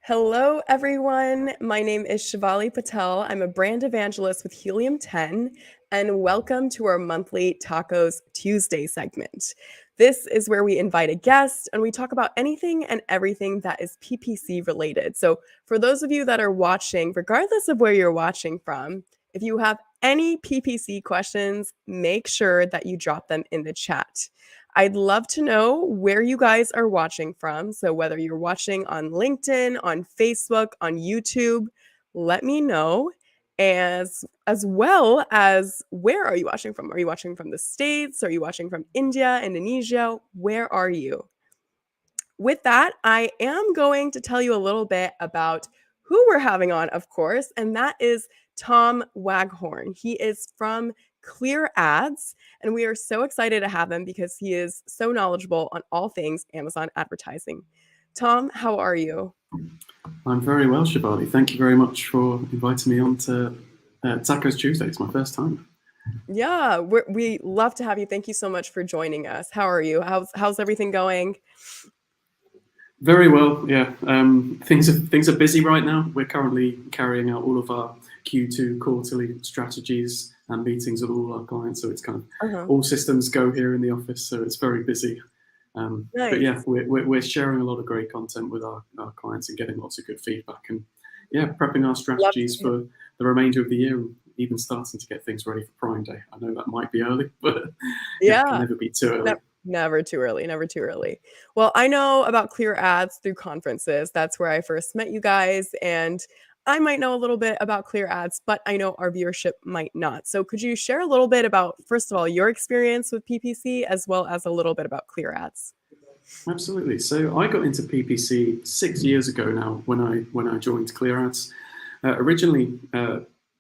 Hello, everyone. My name is Shivali Patel. I'm a brand evangelist with Helium 10, and welcome to our monthly TACoS Tuesday segment. This is where we invite a guest and we talk about anything and everything that is PPC related. So, for those of you that are watching, regardless of where you're watching from, if you have any PPC questions, make sure that you drop them in the chat. I'd love to know where you guys are watching from. So whether you're watching on LinkedIn, on Facebook, on YouTube, let me know. As well as where are you watching from? Are you watching from the States? Are you watching from India, Indonesia? Where are you? With that, I am going to tell you a little bit about who we're having on, of course, and that is Tom Waghorn. He is from Clear Ads, and we are so excited to have him because he is so knowledgeable on all things Amazon advertising. Tom, how are you? I'm very well, Shivali. Thank you very much for inviting me on to TACoS Tuesday. It's my first time. Yeah, we love to have you. Thank you so much for joining us. How are you? How's everything going? Very well, yeah. Things are busy right now. We're currently carrying out all of our Q2 quarterly strategies and meetings with all our clients. So it's kind of all systems go here in the office. So it's very busy. Nice. But yeah, we're sharing a lot of great content with our clients and getting lots of good feedback. And yeah, prepping our strategies for the remainder of the year, and even starting to get things ready for Prime Day. I know that might be early, but yeah, it can never be too early. Never too early, never too early. Well, I know about Clear Ads through conferences. That's where I first met you guys. And I might know a little bit about Clear Ads, but I know our viewership might not. So could you share a little bit about, first of all, your experience with PPC, as well as a little bit about Clear Ads? Absolutely. So I got into PPC 6 years ago now when I joined Clear Ads. Originally,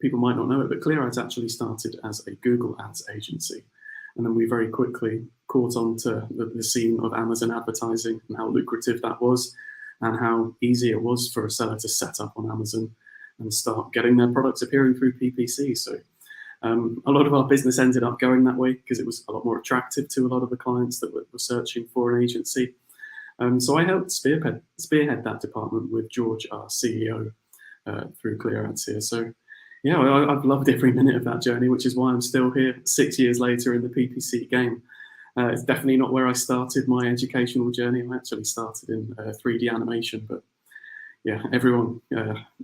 people might not know it, but Clear Ads actually started as a Google Ads agency. And then we very quickly caught on to the scene of Amazon advertising and how lucrative that was and how easy it was for a seller to set up on Amazon and start getting their products appearing through PPC. So a lot of our business ended up going that way because it was a lot more attractive to a lot of the clients that were searching for an agency. So I helped spearhead that department with George, our CEO, through Clear Ads here. So yeah, I've loved every minute of that journey, which is why I'm still here 6 years later in the PPC game. It's definitely not where I started my educational journey. I actually started in 3D animation, but yeah, everyone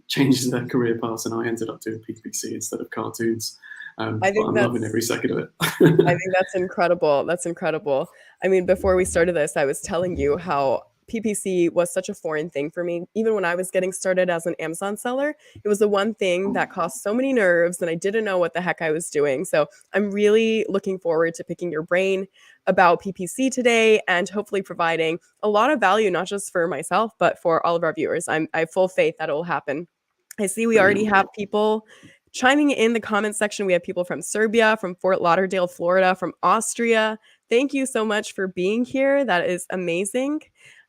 changes their career paths, and I ended up doing PPC instead of cartoons. I'm loving every second of it. I think that's incredible. That's incredible. I mean, before we started this, I was telling you how PPC was such a foreign thing for me. Even when I was getting started as an Amazon seller, it was the one thing that caused so many nerves, and I didn't know what the heck I was doing. So I'm really looking forward to picking your brain about PPC today and hopefully providing a lot of value, not just for myself, but for all of our viewers. I have full faith that it will happen. I see we already have people chiming in the comment section. We have people from Serbia, from Fort Lauderdale, Florida, from Austria. Thank you so much for being here. That is amazing.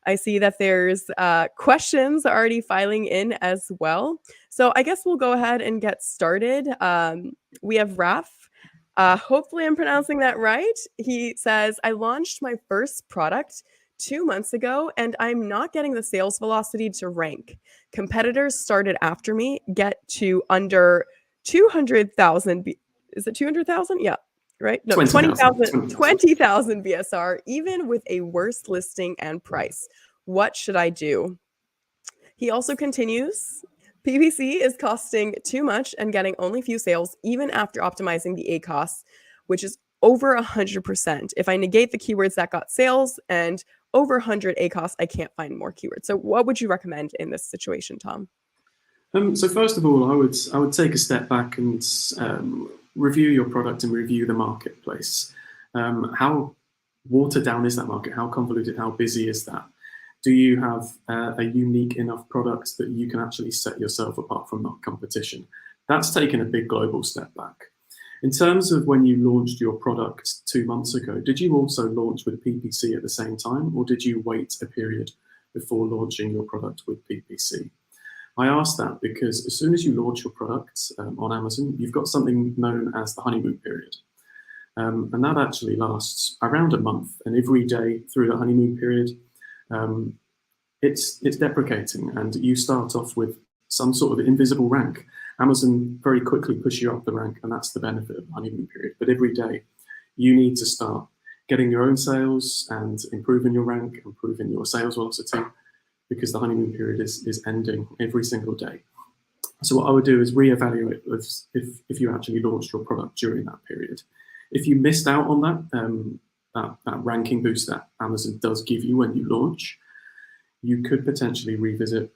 I see that there's questions already filing in as well. So I guess we'll go ahead and get started. We have Raf. Hopefully I'm pronouncing that right. He says, I launched my first product 2 months ago, and I'm not getting the sales velocity to rank. Competitors started after me, get to under 200,000. Is it 200,000? Yeah, right? No, 20,000 BSR, even with a worse listing and price. What should I do? He also continues, PPC is costing too much and getting only few sales, even after optimizing the ACoS, which is over 100%. If I negate the keywords that got sales and over 100 ACoS, I can't find more keywords. So what would you recommend in this situation, Tom? So first of all, I would take a step back and review your product and review the marketplace. How watered down is that market? How convoluted, how busy is that? Do you have a unique enough product that you can actually set yourself apart from that competition? That's taken a big global step back. In terms of when you launched your product 2 months ago, did you also launch with PPC at the same time, or did you wait a period before launching your product with PPC? I ask that because as soon as you launch your product on Amazon, you've got something known as the honeymoon period. And that actually lasts around a month. And every day through the honeymoon period, it's deprecating, and you start off with some sort of invisible rank. Amazon very quickly push you up the rank, and that's the benefit of the honeymoon period. But every day, you need to start getting your own sales and improving your rank, improving your sales velocity, because the honeymoon period is ending every single day. So what I would do is reevaluate if you actually launched your product during that period. If you missed out on that ranking boost that Amazon does give you when you launch, you could potentially revisit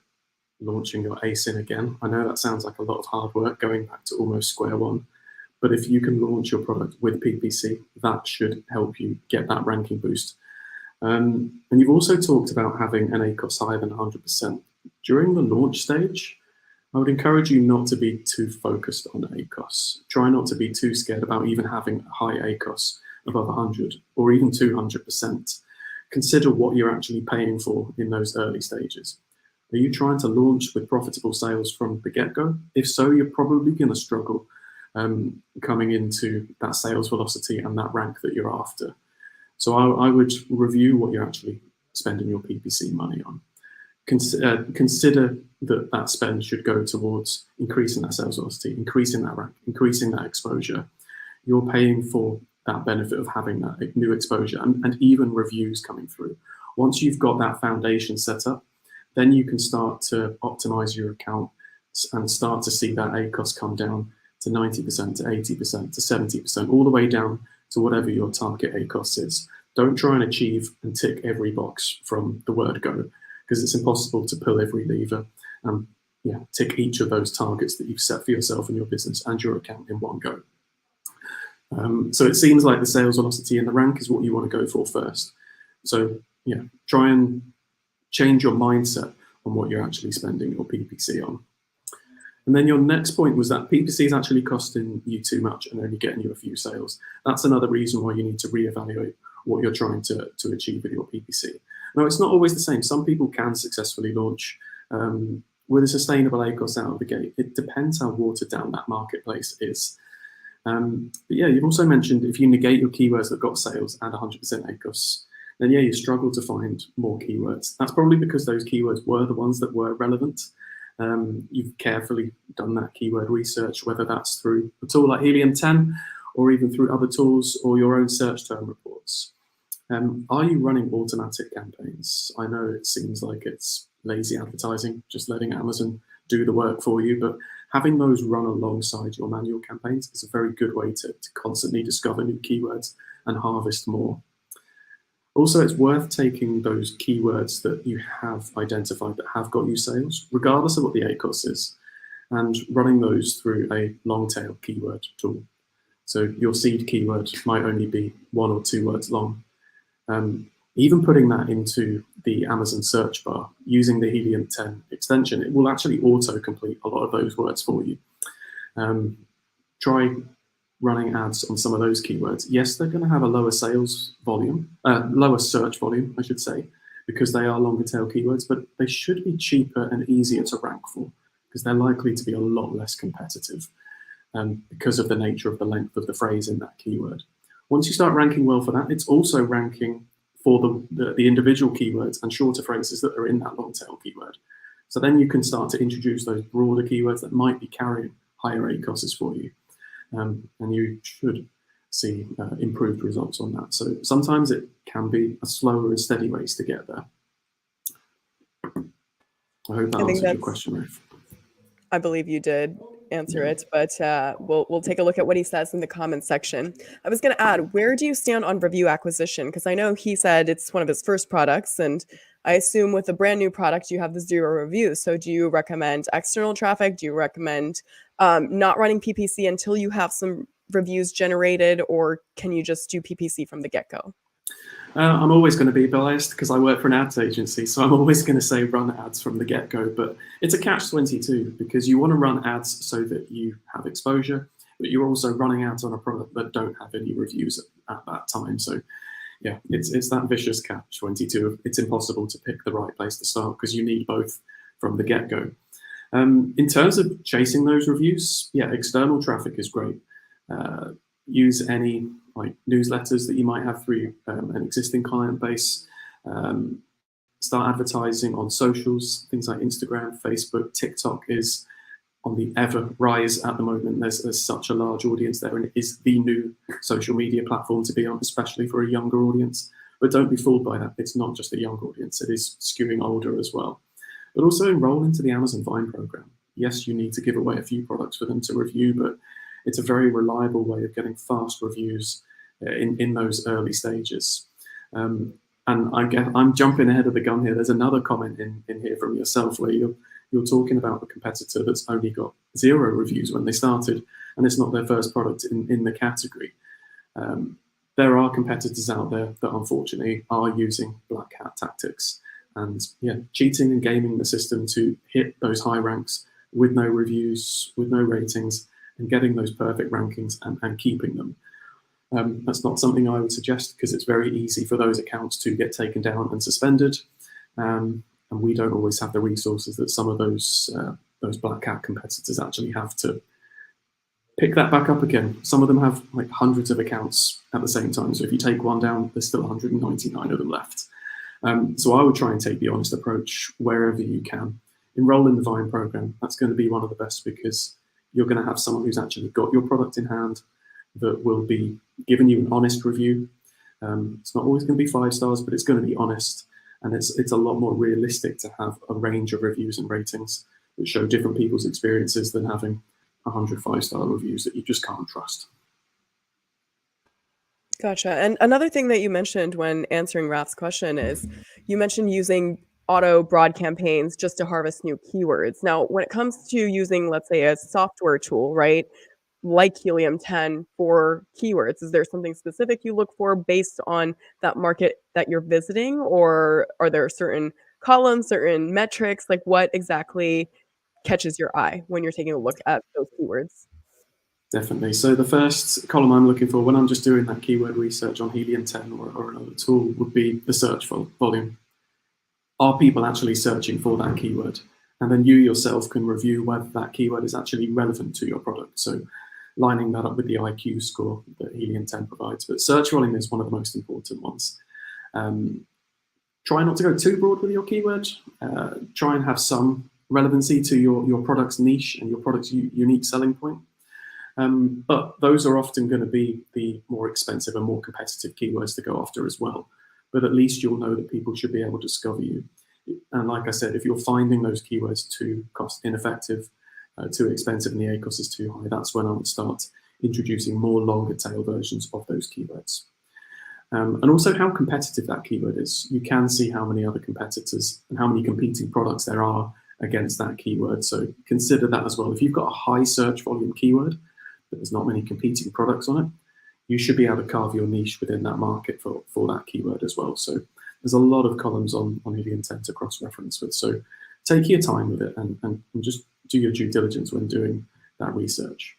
launching your ASIN again. I know that sounds like a lot of hard work, going back to almost square one, but if you can launch your product with PPC, that should help you get that ranking boost. And you've also talked about having an ACoS higher than 100%. During the launch stage, I would encourage you not to be too focused on ACoS. Try not to be too scared about even having a high ACoS above 100 or even 200%. Consider what you're actually paying for in those early stages. Are you trying to launch with profitable sales from the get-go? If so, you're probably going to struggle coming into that sales velocity and that rank that you're after. So I would review what you're actually spending your PPC money on. Consider that spend should go towards increasing that sales velocity, increasing that rank, increasing that exposure. You're paying for that benefit of having that new exposure and even reviews coming through. Once you've got that foundation set up, then you can start to optimize your account and start to see that ACoS come down to 90%, to 80%, to 70%, all the way down to whatever your target ACoS is. Don't try and achieve and tick every box from the word go, because it's impossible to pull every lever and tick each of those targets that you've set for yourself and your business and your account in one go. So it seems like the sales velocity and the rank is what you want to go for first. So try and change your mindset on what you're actually spending your PPC on. And then your next point was that PPC is actually costing you too much and only getting you a few sales. That's another reason why you need to reevaluate what you're trying to achieve with your PPC. Now, it's not always the same. Some people can successfully launch with a sustainable ACoS out of the gate. It depends how watered down that marketplace is. But yeah, you've also mentioned if you negate your keywords that got sales and 100% ACoS, then you struggle to find more keywords. That's probably because those keywords were the ones that were relevant. You've carefully done that keyword research, whether that's through a tool like Helium 10 or even through other tools or your own search term reports. Are you running automatic campaigns? I know it seems like it's lazy advertising, just letting Amazon do the work for you, but having those run alongside your manual campaigns is a very good way to constantly discover new keywords and harvest more. Also, it's worth taking those keywords that you have identified that have got you sales, regardless of what the ACoS is, and running those through a long-tail keyword tool. So your seed keyword might only be 1 or 2 words long. Even putting that into the Amazon search bar using the Helium 10 extension, it will actually auto-complete a lot of those words for you. Try running ads on some of those keywords. Yes, they're going to have a lower sales volume, lower search volume, I should say, because they are longer tail keywords, but they should be cheaper and easier to rank for because they're likely to be a lot less competitive because of the nature of the length of the phrase in that keyword. Once you start ranking well for that, it's also ranking for the individual keywords and shorter phrases that are in that long tail keyword. So then you can start to introduce those broader keywords that might be carrying higher ACoSs for you. And you should see improved results on that. So sometimes it can be a slower and steady race to get there. I hope that answers your question, Ruth. I believe you did answer it, but we'll take a look at what he says in the comments section. I was going to add, where do you stand on review acquisition? Because I know he said it's one of his first products, and I assume with a brand new product, you have the 0 reviews. So do you recommend external traffic? Do you recommend not running PPC until you have some reviews generated, or can you just do PPC from the get-go? I'm always going to be biased because I work for an ads agency, so I'm always going to say run ads from the get-go, but it's a catch-22 because you want to run ads so that you have exposure, but you're also running ads on a product that don't have any reviews at that time. So yeah, it's that vicious catch-22. It's impossible to pick the right place to start because you need both from the get-go. In terms of chasing those reviews, yeah, external traffic is great. Use any like newsletters that you might have through an existing client base. start advertising on socials, things like Instagram, Facebook, TikTok is on the ever rise at the moment. There's such a large audience there, and it is the new social media platform to be on, especially for a younger audience. But don't be fooled by that. It's not just a young audience. It is skewing older as well. But also enroll into the Amazon Vine program. Yes, you need to give away a few products for them to review, but it's a very reliable way of getting fast reviews in those early stages. And I'm jumping ahead of the gun here. There's another comment in here from yourself where you're talking about a competitor that's only got 0 reviews when they started, and it's not their first product in the category. There are competitors out there that unfortunately are using black hat tactics and cheating and gaming the system to hit those high ranks with no reviews, with no ratings, and getting those perfect rankings and keeping them. That's not something I would suggest, because it's very easy for those accounts to get taken down and suspended. And we don't always have the resources that some of those black hat competitors actually have to pick that back up again. Some of them have like hundreds of accounts at the same time. So if you take one down, there's still 199 of them left. So I would try and take the honest approach wherever you can. Enroll in the Vine program. That's going to be one of the best, because you're going to have someone who's actually got your product in hand that will be giving you an honest review. It's not always going to be 5 stars, but it's going to be honest. And it's a lot more realistic to have a range of reviews and ratings that show different people's experiences than having 100 5-star reviews that you just can't trust. Gotcha. And another thing that you mentioned when answering Raf's question is you mentioned using auto broad campaigns just to harvest new keywords. Now, when it comes to using, let's say, a software tool, right, like Helium 10 for keywords, is there something specific you look for based on that market that you're visiting? Or are there certain columns, certain metrics? Like, what exactly catches your eye when you're taking a look at those keywords? Definitely. So the first column I'm looking for when I'm just doing that keyword research on Helium 10 or another tool would be the search volume. Are people actually searching for that keyword? And then you yourself can review whether that keyword is actually relevant to your product. So lining that up with the IQ score that Helium 10 provides. But search volume is one of the most important ones. Try not to go too broad with your keyword. Try and have some relevancy to your product's niche and your product's unique selling point. But those are often going to be the more expensive and more competitive keywords to go after as well. But at least you'll know that people should be able to discover you. And like I said, if you're finding those keywords too cost ineffective, too expensive, and the ACoS is too high, that's when I would start introducing more longer tail versions of those keywords. And also how competitive that keyword is. You can see how many other competitors and how many competing products there are against that keyword. So consider that as well. If you've got a high search volume keyword, but there's not many competing products on it, you should be able to carve your niche within that market for that keyword as well. So there's a lot of columns on Helium 10 to cross-reference with. So take your time with it and just do your due diligence when doing that research.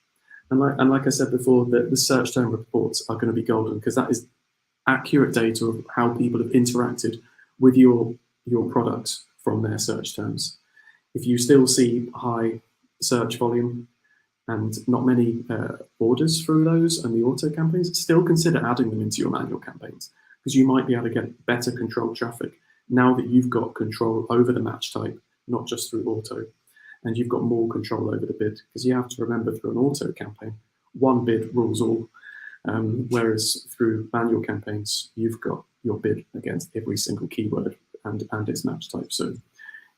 And like I said before, the search term reports are going to be golden, because that is accurate data of how people have interacted with your product from their search terms. If you still see high search volume and not many orders through those and the auto campaigns, still consider adding them into your manual campaigns, because you might be able to get better controlled traffic now that you've got control over the match type, not just through auto, and you've got more control over the bid. Because you have to remember, through an auto campaign, one bid rules all, whereas through manual campaigns, you've got your bid against every single keyword and its match type. So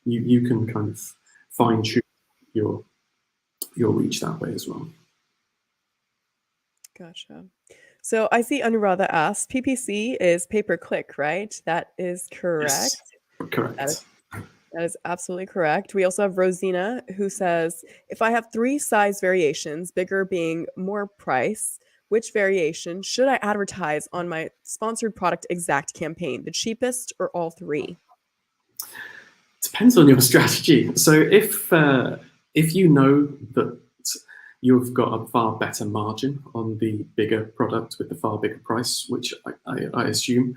you can kind of fine tune your reach that way as well. Gotcha. So I see Anuradha asked, PPC is pay-per-click, right? That is correct. Yes, correct. That is absolutely correct. We also have Rosina, who says, if I have 3 size variations, bigger being more price, which variation should I advertise on my sponsored product exact campaign? The cheapest or all 3? Depends on your strategy. So if you know that you've got a far better margin on the bigger product with the far bigger price, which I assume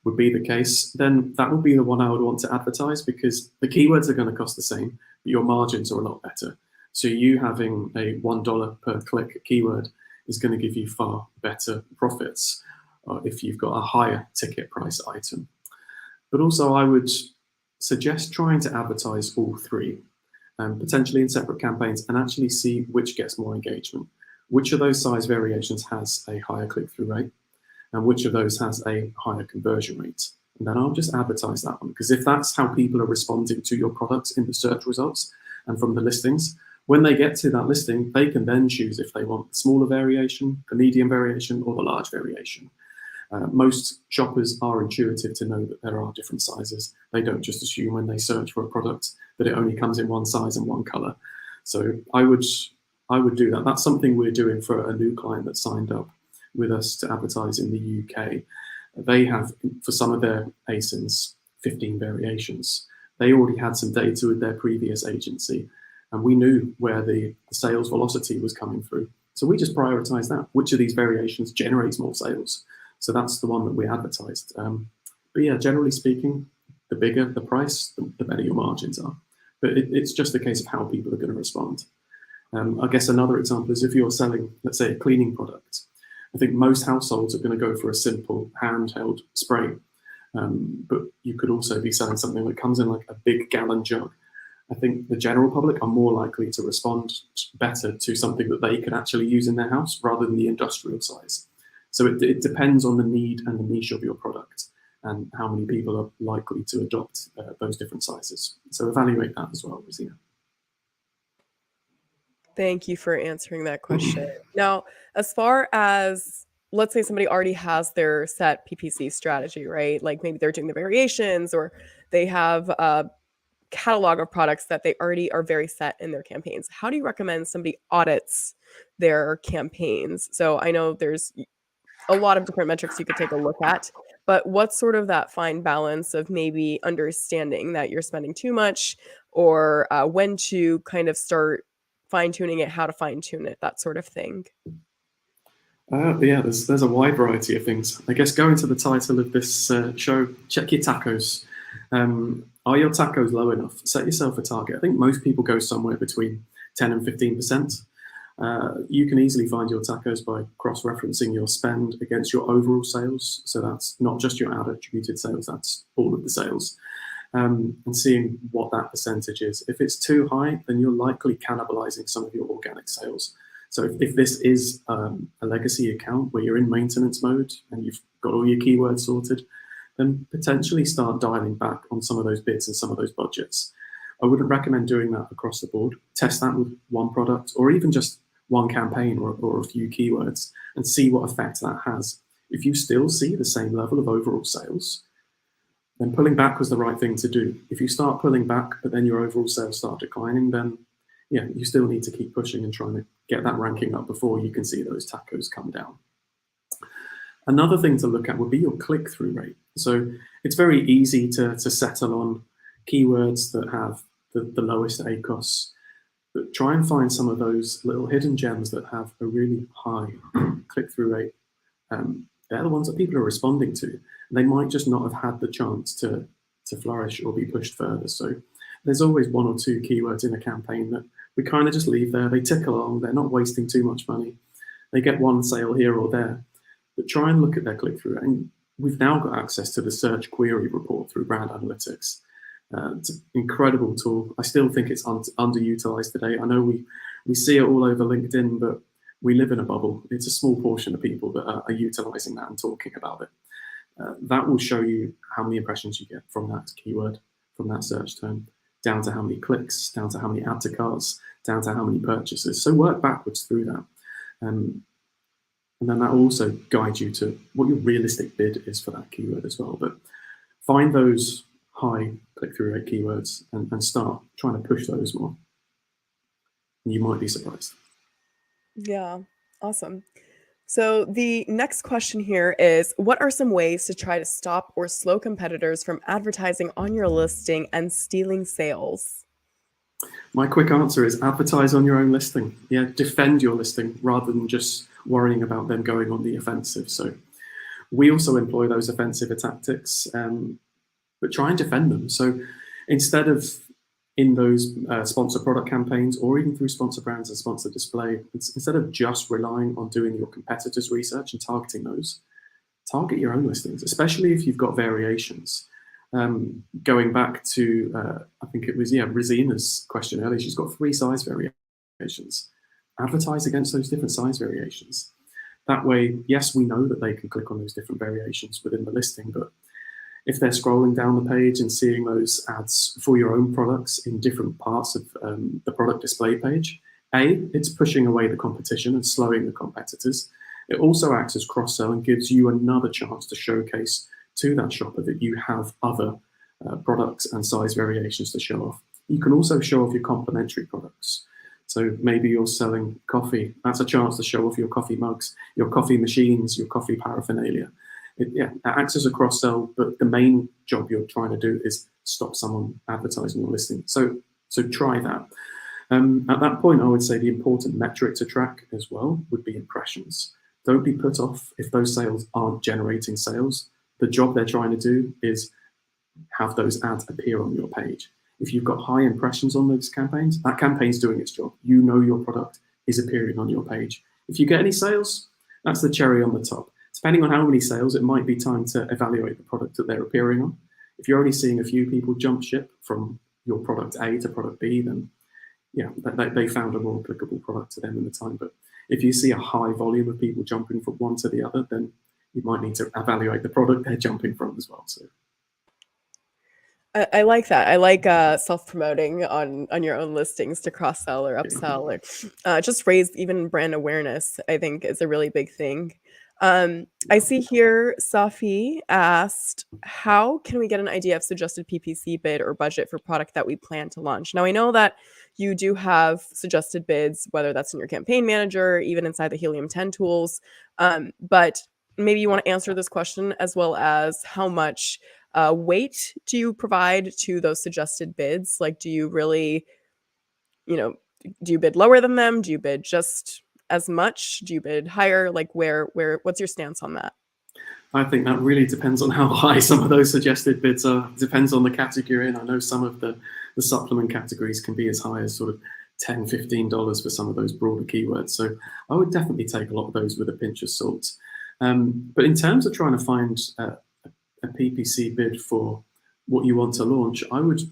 would be the case, then that would be the one I would want to advertise, because the keywords are going to cost the same, but your margins are a lot better. So you having a $1 per click keyword is going to give you far better profits if you've got a higher ticket price item. But also I would suggest trying to advertise all three, potentially in separate campaigns, and actually see which gets more engagement. Which of those size variations has a higher click-through rate, and which of those has a higher conversion rate. And then I'll just advertise that one, because if that's how people are responding to your products in the search results and from the listings, when they get to that listing, they can then choose if they want the smaller variation, the medium variation, or the large variation. Most shoppers are intuitive to know that there are different sizes. They don't just assume when they search for a product that it only comes in one size and one color. So I would do that. That's something we're doing for a new client that signed up with us to advertise in the UK. They have, for some of their ASINs, 15 variations. They already had some data with their previous agency, and we knew where the sales velocity was coming through. So we just prioritized that. Which of these variations generates more sales? So that's the one that we advertised. But yeah, generally speaking, the bigger the price, the better your margins are. But it's just a case of how people are going to respond. I guess another example is if you're selling, let's say, a cleaning product. I think most households are going to go for a simple handheld spray. But you could also be selling something that comes in like a big gallon jug. I think the general public are more likely to respond better to something that they can actually use in their house rather than the industrial size. So it depends on the need and the niche of your product and how many people are likely to adopt those different sizes. So evaluate that as well, Rosina. Thank you for answering that question. Now, as far as, let's say somebody already has their set PPC strategy, right? Like maybe they're doing the variations, or they have a catalog of products that they already are very set in their campaigns. How do you recommend somebody audits their campaigns? So I know there's a lot of different metrics you could take a look at, but what's sort of that fine balance of maybe understanding that you're spending too much, or when to kind of start fine-tuning it, how to fine-tune it, that sort of thing? Yeah, there's a wide variety of things. I guess going to the title of this show, check your TACoS. Are your TACoS low enough? Set yourself a target. I think most people go somewhere between 10 and 15%. You can easily find your TACoS by cross-referencing your spend against your overall sales. So that's not just your ad attributed sales, that's all of the sales. And seeing what that percentage is. If it's too high, then you're likely cannibalizing some of your organic sales. So if this is a legacy account where you're in maintenance mode and you've got all your keywords sorted, then potentially start dialing back on some of those bids and some of those budgets. I wouldn't recommend doing that across the board. Test that with one product or even just one campaign or a few keywords and see what effect that has. If you still see the same level of overall sales, then pulling back was the right thing to do. If you start pulling back, but then your overall sales start declining, then yeah, you still need to keep pushing and trying to get that ranking up before you can see those TACoS come down. Another thing to look at would be your click-through rate. So it's very easy to settle on keywords that have the lowest ACoS, but try and find some of those little hidden gems that have a really high click-through rate. They're the ones that people are responding to. They might just not have had the chance to flourish or be pushed further. So there's always one or two keywords in a campaign that we kind of just leave there. They tick along. They're not wasting too much money. They get one sale here or there. But try and look at their click-through rate. And we've now got access to the search query report through Brand Analytics. It's an incredible tool. I still think it's underutilized today. I know we see it all over LinkedIn, but we live in a bubble. It's a small portion of people that are utilizing that and talking about it. That will show you how many impressions you get from that keyword, from that search term, down to how many clicks, down to how many add to carts, down to how many purchases. So work backwards through that. And then that will also guide you to what your realistic bid is for that keyword as well. But find those high click-through rate keywords and start trying to push those more. And you might be surprised. Yeah, awesome. So the next question here is, what are some ways to try to stop or slow competitors from advertising on your listing and stealing sales? My quick answer is advertise on your own listing. Yeah, defend your listing rather than just worrying about them going on the offensive. So we also employ those offensive tactics, but try and defend them. So instead of in those sponsor product campaigns or even through sponsor brands and sponsor display, instead of just relying on doing your competitors' research and targeting those, target your own listings, especially if you've got variations. Going back to, I think it was, Rosina's question earlier, she's got 3 size variations. Advertise against those different size variations. That way, yes, we know that they can click on those different variations within the listing, but if they're scrolling down the page and seeing those ads for your own products in different parts of the product display page, it's pushing away the competition and slowing the competitors. It also acts as cross-sell and gives you another chance to showcase to that shopper that you have other products and size variations to show off. You can also show off your complementary products. So maybe you're selling coffee. That's a chance to show off your coffee mugs, your coffee machines, your coffee paraphernalia. It acts as a cross-sell, but the main job you're trying to do is stop someone advertising your listing. So try that. At that point, I would say the important metric to track as well would be impressions. Don't be put off if those sales aren't generating sales. The job they're trying to do is have those ads appear on your page. If you've got high impressions on those campaigns, that campaign's doing its job. You know your product is appearing on your page. If you get any sales, that's the cherry on the top. Depending on how many sales, it might be time to evaluate the product that they're appearing on. If you're only seeing a few people jump ship from your product A to product B, then yeah, they found a more applicable product to them in the time. But if you see a high volume of people jumping from one to the other, then you might need to evaluate the product they're jumping from as well. So. I like that. I like self-promoting on your own listings to cross-sell or upsell or just raise even brand awareness, I think is a really big thing. I see here Safi asked, how can we get an idea of suggested PPC bid or budget for product that we plan to launch? Now, I know that you do have suggested bids, whether that's in your campaign manager, even inside the Helium 10 tools, but maybe you want to answer this question as well as how much weight do you provide to those suggested bids? Like, do you really, do you bid lower than them? Do you bid just as much? Do you bid higher? Like what's your stance on that? I think that really depends on how high some of those suggested bids are. It depends on the category. And I know some of the supplement categories can be as high as sort of $10, $15 for some of those broader keywords. So I would definitely take a lot of those with a pinch of salt. But in terms of trying to find a PPC bid for what you want to launch, I would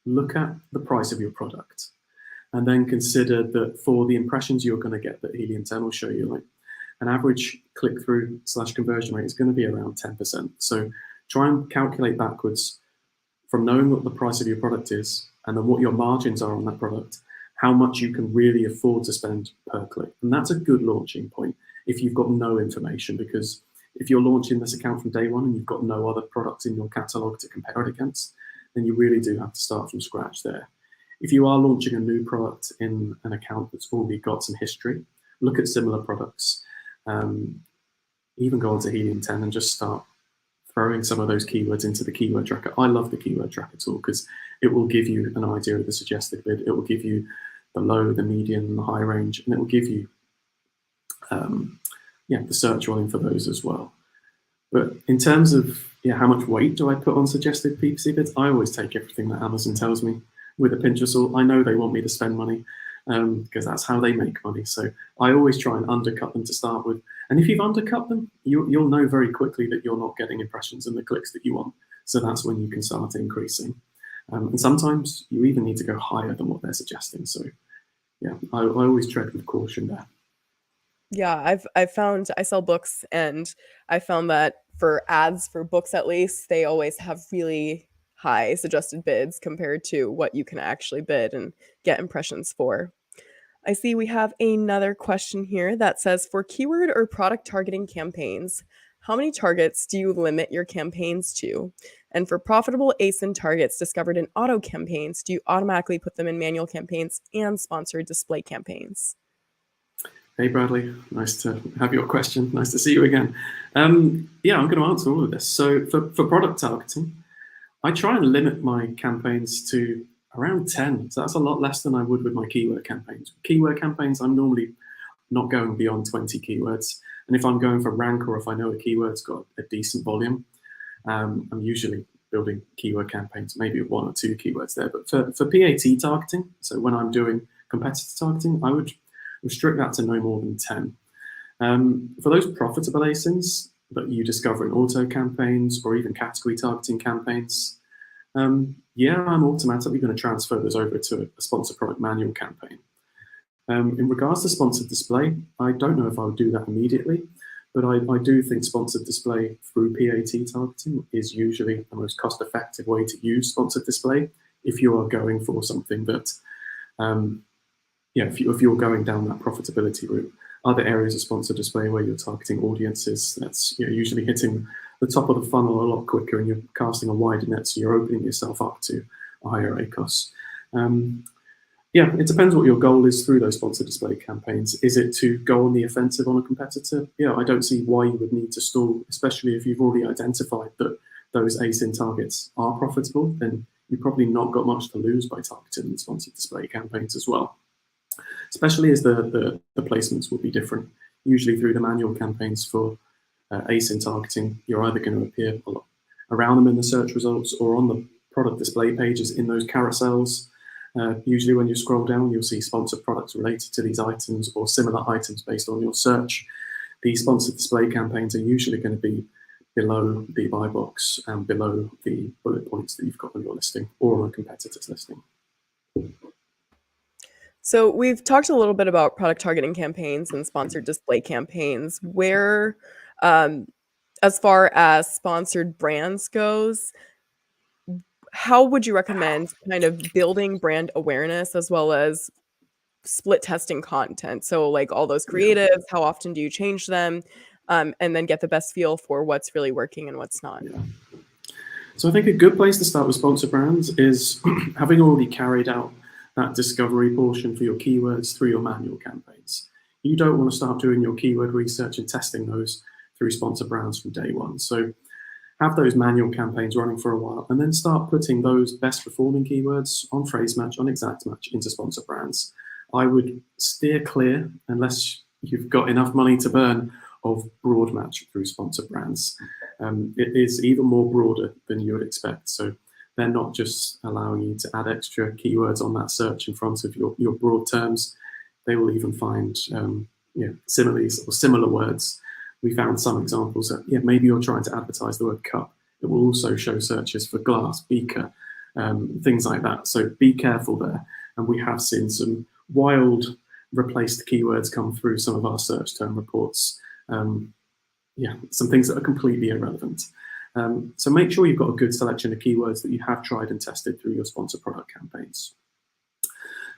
look at the price of your product and then consider that for the impressions you're going to get that Helium 10 will show you, like an average click-through / conversion rate is going to be around 10%. So try and calculate backwards from knowing what the price of your product is and then what your margins are on that product, how much you can really afford to spend per click. And that's a good launching point if you've got no information, because if you're launching this account from day one and you've got no other products in your catalog to compare it against, then you really do have to start from scratch there. If you are launching a new product in an account that's already got some history, look at similar products. Even go onto Helium 10 and just start throwing some of those keywords into the keyword tracker. I love the keyword tracker tool because it will give you an idea of the suggested bid. It will give you the low, the median, and the high range, and it will give you the search volume for those as well. But in terms of how much weight do I put on suggested PPC bids, I always take everything that Amazon tells me with a pinch of salt. I know they want me to spend money because that's how they make money. So I always try and undercut them to start with. And if you've undercut them, you'll know very quickly that you're not getting impressions and the clicks that you want. So that's when you can start increasing. And sometimes you even need to go higher than what they're suggesting. So yeah, I always tread with caution there. Yeah, I've found I sell books, and I found that for ads for books, at least, they always have really high suggested bids compared to what you can actually bid and get impressions for. I see we have another question here that says, for keyword or product targeting campaigns, how many targets do you limit your campaigns to? And for profitable ASIN targets discovered in auto campaigns, do you automatically put them in manual campaigns and sponsored display campaigns? Hey, Bradley, nice to have your question. Nice to see you again. I'm going to answer all of this. So for product targeting, I try and limit my campaigns to around 10. So that's a lot less than I would with my keyword campaigns. Keyword campaigns, I'm normally not going beyond 20 keywords. And if I'm going for rank, or if I know a keyword's got a decent volume, I'm usually building keyword campaigns, maybe 1 or 2 keywords there. But for PAT targeting, so when I'm doing competitor targeting, I would restrict that to no more than 10. For those profitable ASINs that you discover in auto campaigns or even category targeting campaigns, Yeah, I'm automatically going to transfer those over to a sponsored product manual campaign. In regards to sponsored display, I don't know if I would do that immediately, but I do think sponsored display through PAT targeting is usually the most cost-effective way to use sponsored display if you are going for something that, if you're going down that profitability route. Other areas of sponsored display where you're targeting audiences, that's usually hitting the top of the funnel a lot quicker, and you're casting a wider net, so you're opening yourself up to a higher ACoS. Yeah, it depends what your goal is through those sponsored display campaigns. Is it to go on the offensive on a competitor? Yeah, I don't see why you would need to stall, especially if you've already identified that those ASIN targets are profitable, then you've probably not got much to lose by targeting the sponsored display campaigns as well. Especially as the placements will be different. Usually through the manual campaigns for ASIN targeting, you're either going to appear a lot around them in the search results or on the product display pages in those carousels. Usually when you scroll down, you'll see sponsored products related to these items or similar items based on your search. These sponsored display campaigns are usually going to be below the buy box and below the bullet points that you've got on your listing or on a competitor's listing. So we've talked a little bit about product targeting campaigns and sponsored display campaigns. Where, as far as sponsored brands goes, how would you recommend kind of building brand awareness as well as split testing content? So like all those creatives, how often do you change them? And then get the best feel for what's really working and what's not. Yeah. So I think a good place to start with sponsored brands is having already carried out that discovery portion for your keywords through your manual campaigns. You don't want to start doing your keyword research and testing those through sponsored brands from day one. So have those manual campaigns running for a while and then start putting those best performing keywords on phrase match, on exact match into sponsored brands. I would steer clear, unless you've got enough money to burn, of broad match through sponsored brands. It is even more broader than you would expect. So they're not just allowing you to add extra keywords on that search in front of your broad terms. They will even find similes or similar words. We found some examples that maybe you're trying to advertise the word cup. It will also show searches for glass, beaker, things like that. So be careful there. And we have seen some wild replaced keywords come through some of our search term reports. Some things that are completely irrelevant. So make sure you've got a good selection of keywords that you have tried and tested through your sponsored product campaigns.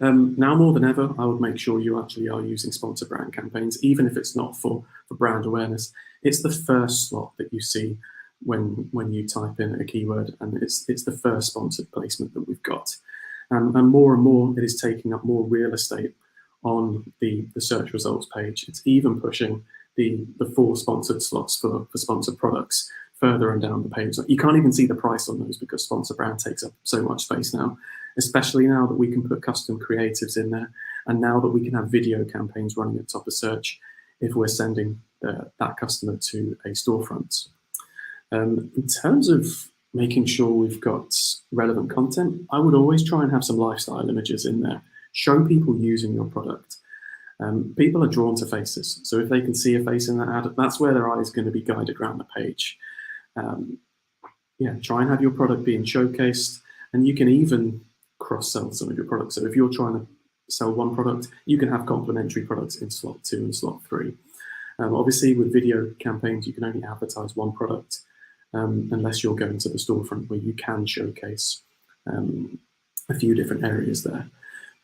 Now more than ever, I would make sure you actually are using sponsored brand campaigns, even if it's not for brand awareness. It's the first slot that you see when you type in a keyword, and it's the first sponsored placement that we've got. And more it is taking up more real estate on the search results page. It's even pushing the 4 sponsored slots for sponsored products further and down the page. You can't even see the price on those because sponsored brand takes up so much space now, especially now that we can put custom creatives in there, and now that we can have video campaigns running at top of search if we're sending that customer to a storefront. In terms of making sure we've got relevant content, I would always try and have some lifestyle images in there. Show people using your product. People are drawn to faces, so if they can see a face in that ad, that's where their eye is going to be guided around the page. Try and have your product being showcased, and you can even cross-sell some of your products. So if you're trying to sell one product, you can have complementary products in slot 2 and slot 3. Obviously, with video campaigns, you can only advertise one product unless you're going to the storefront where you can showcase a few different areas there.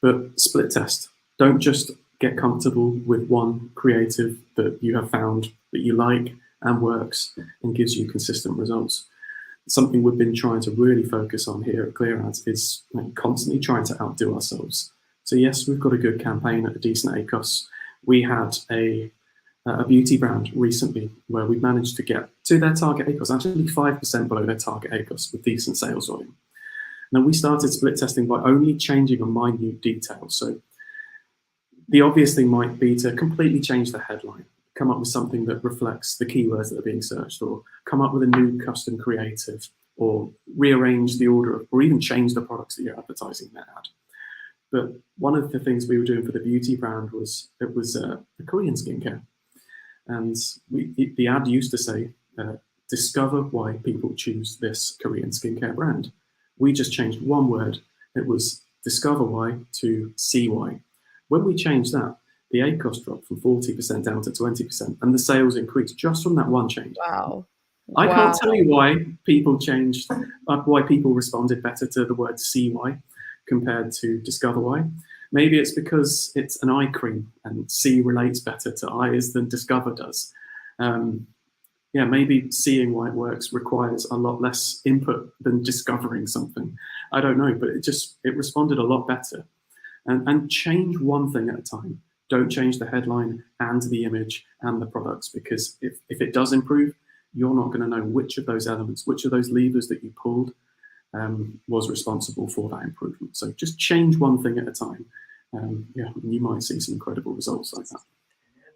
But split test. Don't just get comfortable with one creative that you have found that you like and works and gives you consistent results. Something we've been trying to really focus on here at ClearAds is constantly trying to outdo ourselves. So yes, we've got a good campaign at a decent ACoS. We had a beauty brand recently where we managed to get to their target ACoS, actually 5% below their target ACoS with decent sales volume. Now we started split testing by only changing a minute detail. So the obvious thing might be to completely change the headline, come up with something that reflects the keywords that are being searched, or come up with a new custom creative, or rearrange the order, or even change the products that you're advertising in that ad. But one of the things we were doing for the beauty brand was the Korean skincare. And the ad used to say, discover why people choose this Korean skincare brand. We just changed one word. It was discover why to see why. When we changed that, the ACoS dropped from 40% down to 20%, and the sales increased just from that one change. Wow. I Wow. can't tell you why people changed, why people responded better to the word see why compared to discover why. Maybe it's because it's an eye cream and see relates better to eyes than discover does. Yeah, maybe seeing why it works requires a lot less input than discovering something. I don't know, but it responded a lot better. And change one thing at a time. Don't change the headline and the image and the products, because if it does improve, you're not going to know which of those elements, which of those levers that you pulled was responsible for that improvement. So just change one thing at a time. Yeah, and you might see some incredible results like that.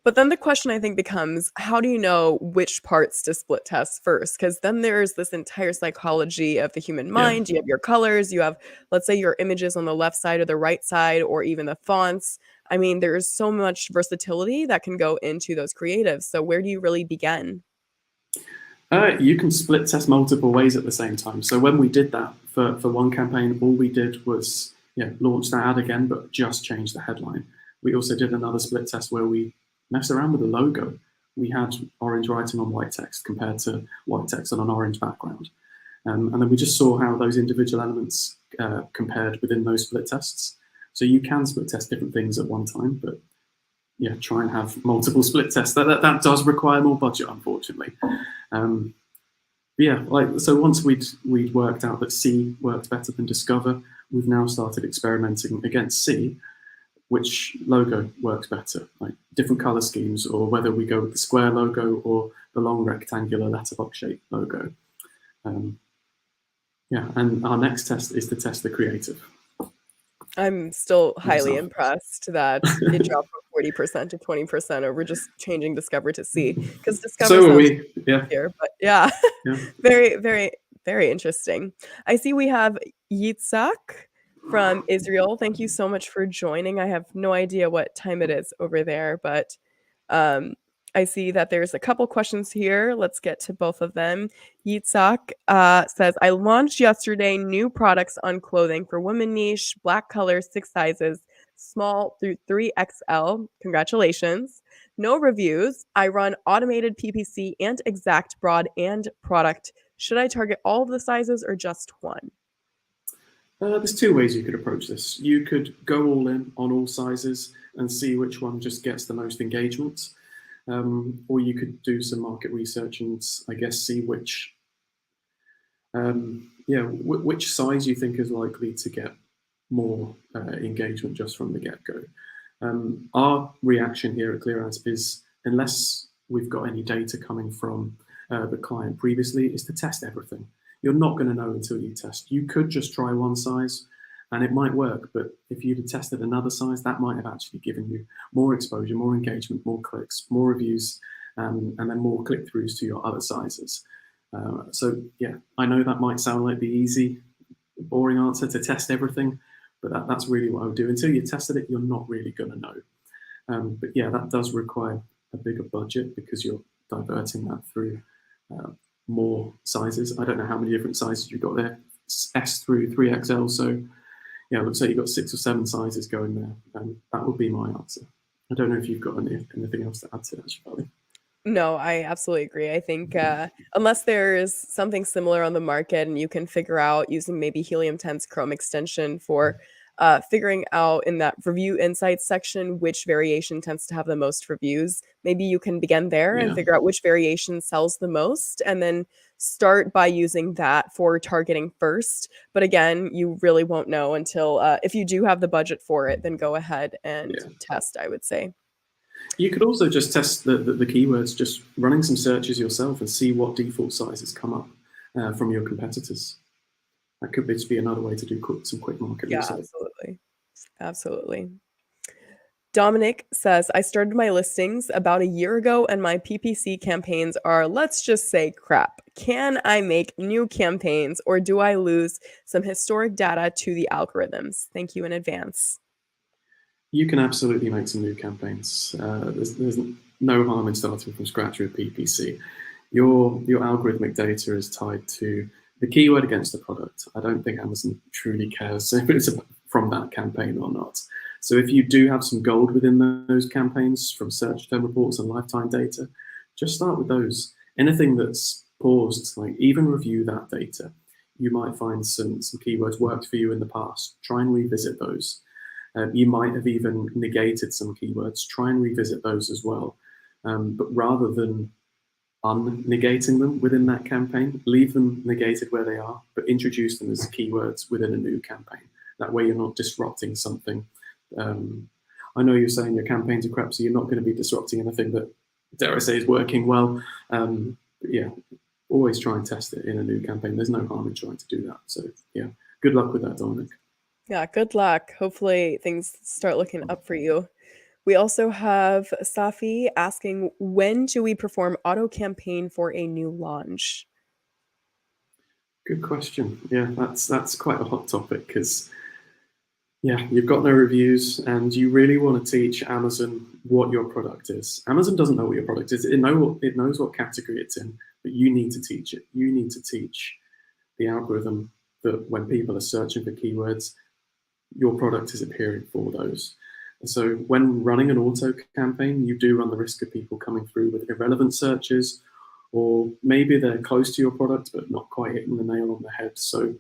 But then the question I think becomes, how do you know which parts to split test first? Because then there's this entire psychology of the human mind. You have your colors, you have, let's say, your images on the left side or the right side, or even the fonts. I mean, there's so much versatility that can go into those creatives. So where do you really begin? You can split test multiple ways at the same time. So when we did that for one campaign, all we did was launch that ad again, but just change the headline. We also did another split test where we messed around with the logo. We had orange writing on white text compared to white text on an orange background. And then we just saw how those individual elements compared within those split tests. So you can split test different things at one time, but yeah, try and have multiple split tests. That does require more budget, unfortunately. Yeah, so once we'd worked out that C worked better than Discover, we've now started experimenting against C, which logo works better, like different color schemes, or whether we go with the square logo or the long rectangular letterbox shaped logo. Yeah, and our next test is to test the creative. I'm still highly impressed that it dropped from 40% to 20% over just changing Discover to C, because Discover so are we. Yeah. Here, but yeah. Very, very, very interesting. I see we have Yitzhak from Israel. Thank you so much for joining. I have no idea what time it is over there, but I see that there's a couple questions here. Let's get to both of them. Yitzhak says, I launched yesterday new products on clothing for women niche, black colors, 6 sizes, small through 3XL. Congratulations. No reviews. I run automated PPC and exact broad and product. Should I target all of the sizes or just one? There's 2 ways you could approach this. You could go all in on all sizes and see which one just gets the most engagement. Or you could do some market research and, I guess, see which size you think is likely to get more engagement just from the get-go. Our reaction here at ClearAds is, unless we've got any data coming from the client previously, is to test everything. You're not going to know until you test. You could just try one size and it might work, but if you'd have tested another size, that might have actually given you more exposure, more engagement, more clicks, more reviews, and then more click-throughs to your other sizes. So yeah, I know that might sound like the easy, boring answer to test everything, but that's really what I would do. Until you tested it, you're not really going to know. But yeah, that does require a bigger budget because you're diverting that through more sizes. I don't know how many different sizes you've got there, S through 3XL. So yeah, let's say you've got 6 or 7 sizes going there. That would be my answer. I don't know if you've got anything else to add to that, Shivali. No, I absolutely agree. I think unless there's something similar on the market and you can figure out using maybe Helium 10's Chrome extension for figuring out in that review insights section which variation tends to have the most reviews, maybe you can begin there and figure out which variation sells the most and then start by using that for targeting first. But again, you really won't know until if you do have the budget for it, then go ahead and test, I would say. You could also just test the keywords, just running some searches yourself and see what default sizes come up from your competitors. That could be another way to do some quick market research. Absolutely. Absolutely. Dominic says, I started my listings about a year ago and my PPC campaigns are, let's just say, crap. Can I make new campaigns or do I lose some historic data to the algorithms? Thank you in advance. You can absolutely make some new campaigns. There's no harm in starting from scratch with PPC. Your algorithmic data is tied to the keyword against the product. I don't think Amazon truly cares if it's from that campaign or not. So if you do have some gold within those campaigns from search term reports and lifetime data, just start with those. Anything that's paused, like even review that data. You might find some keywords worked for you in the past. Try and revisit those. You might have even negated some keywords. Try and revisit those as well. But rather than unnegating them within that campaign, leave them negated where they are, but introduce them as keywords within a new campaign. That way you're not disrupting something. I know you're saying your campaigns are crap, so you're not going to be disrupting anything that, dare I say, is working well. But yeah, always try and test it in a new campaign. There's no harm in trying to do that. So yeah, good luck with that, Dominic. Yeah, good luck. Hopefully things start looking up for you. We also have Safi asking, when do we perform auto campaign for a new launch? Good question. Yeah, that's quite a hot topic because yeah, you've got no reviews and you really want to teach Amazon what your product is. Amazon doesn't know what your product is. It knows what category it's in, but you need to teach it. You need to teach the algorithm that when people are searching for keywords, your product is appearing for those. And so when running an auto campaign, you do run the risk of people coming through with irrelevant searches, or maybe they're close to your product, but not quite hitting the nail on the head. So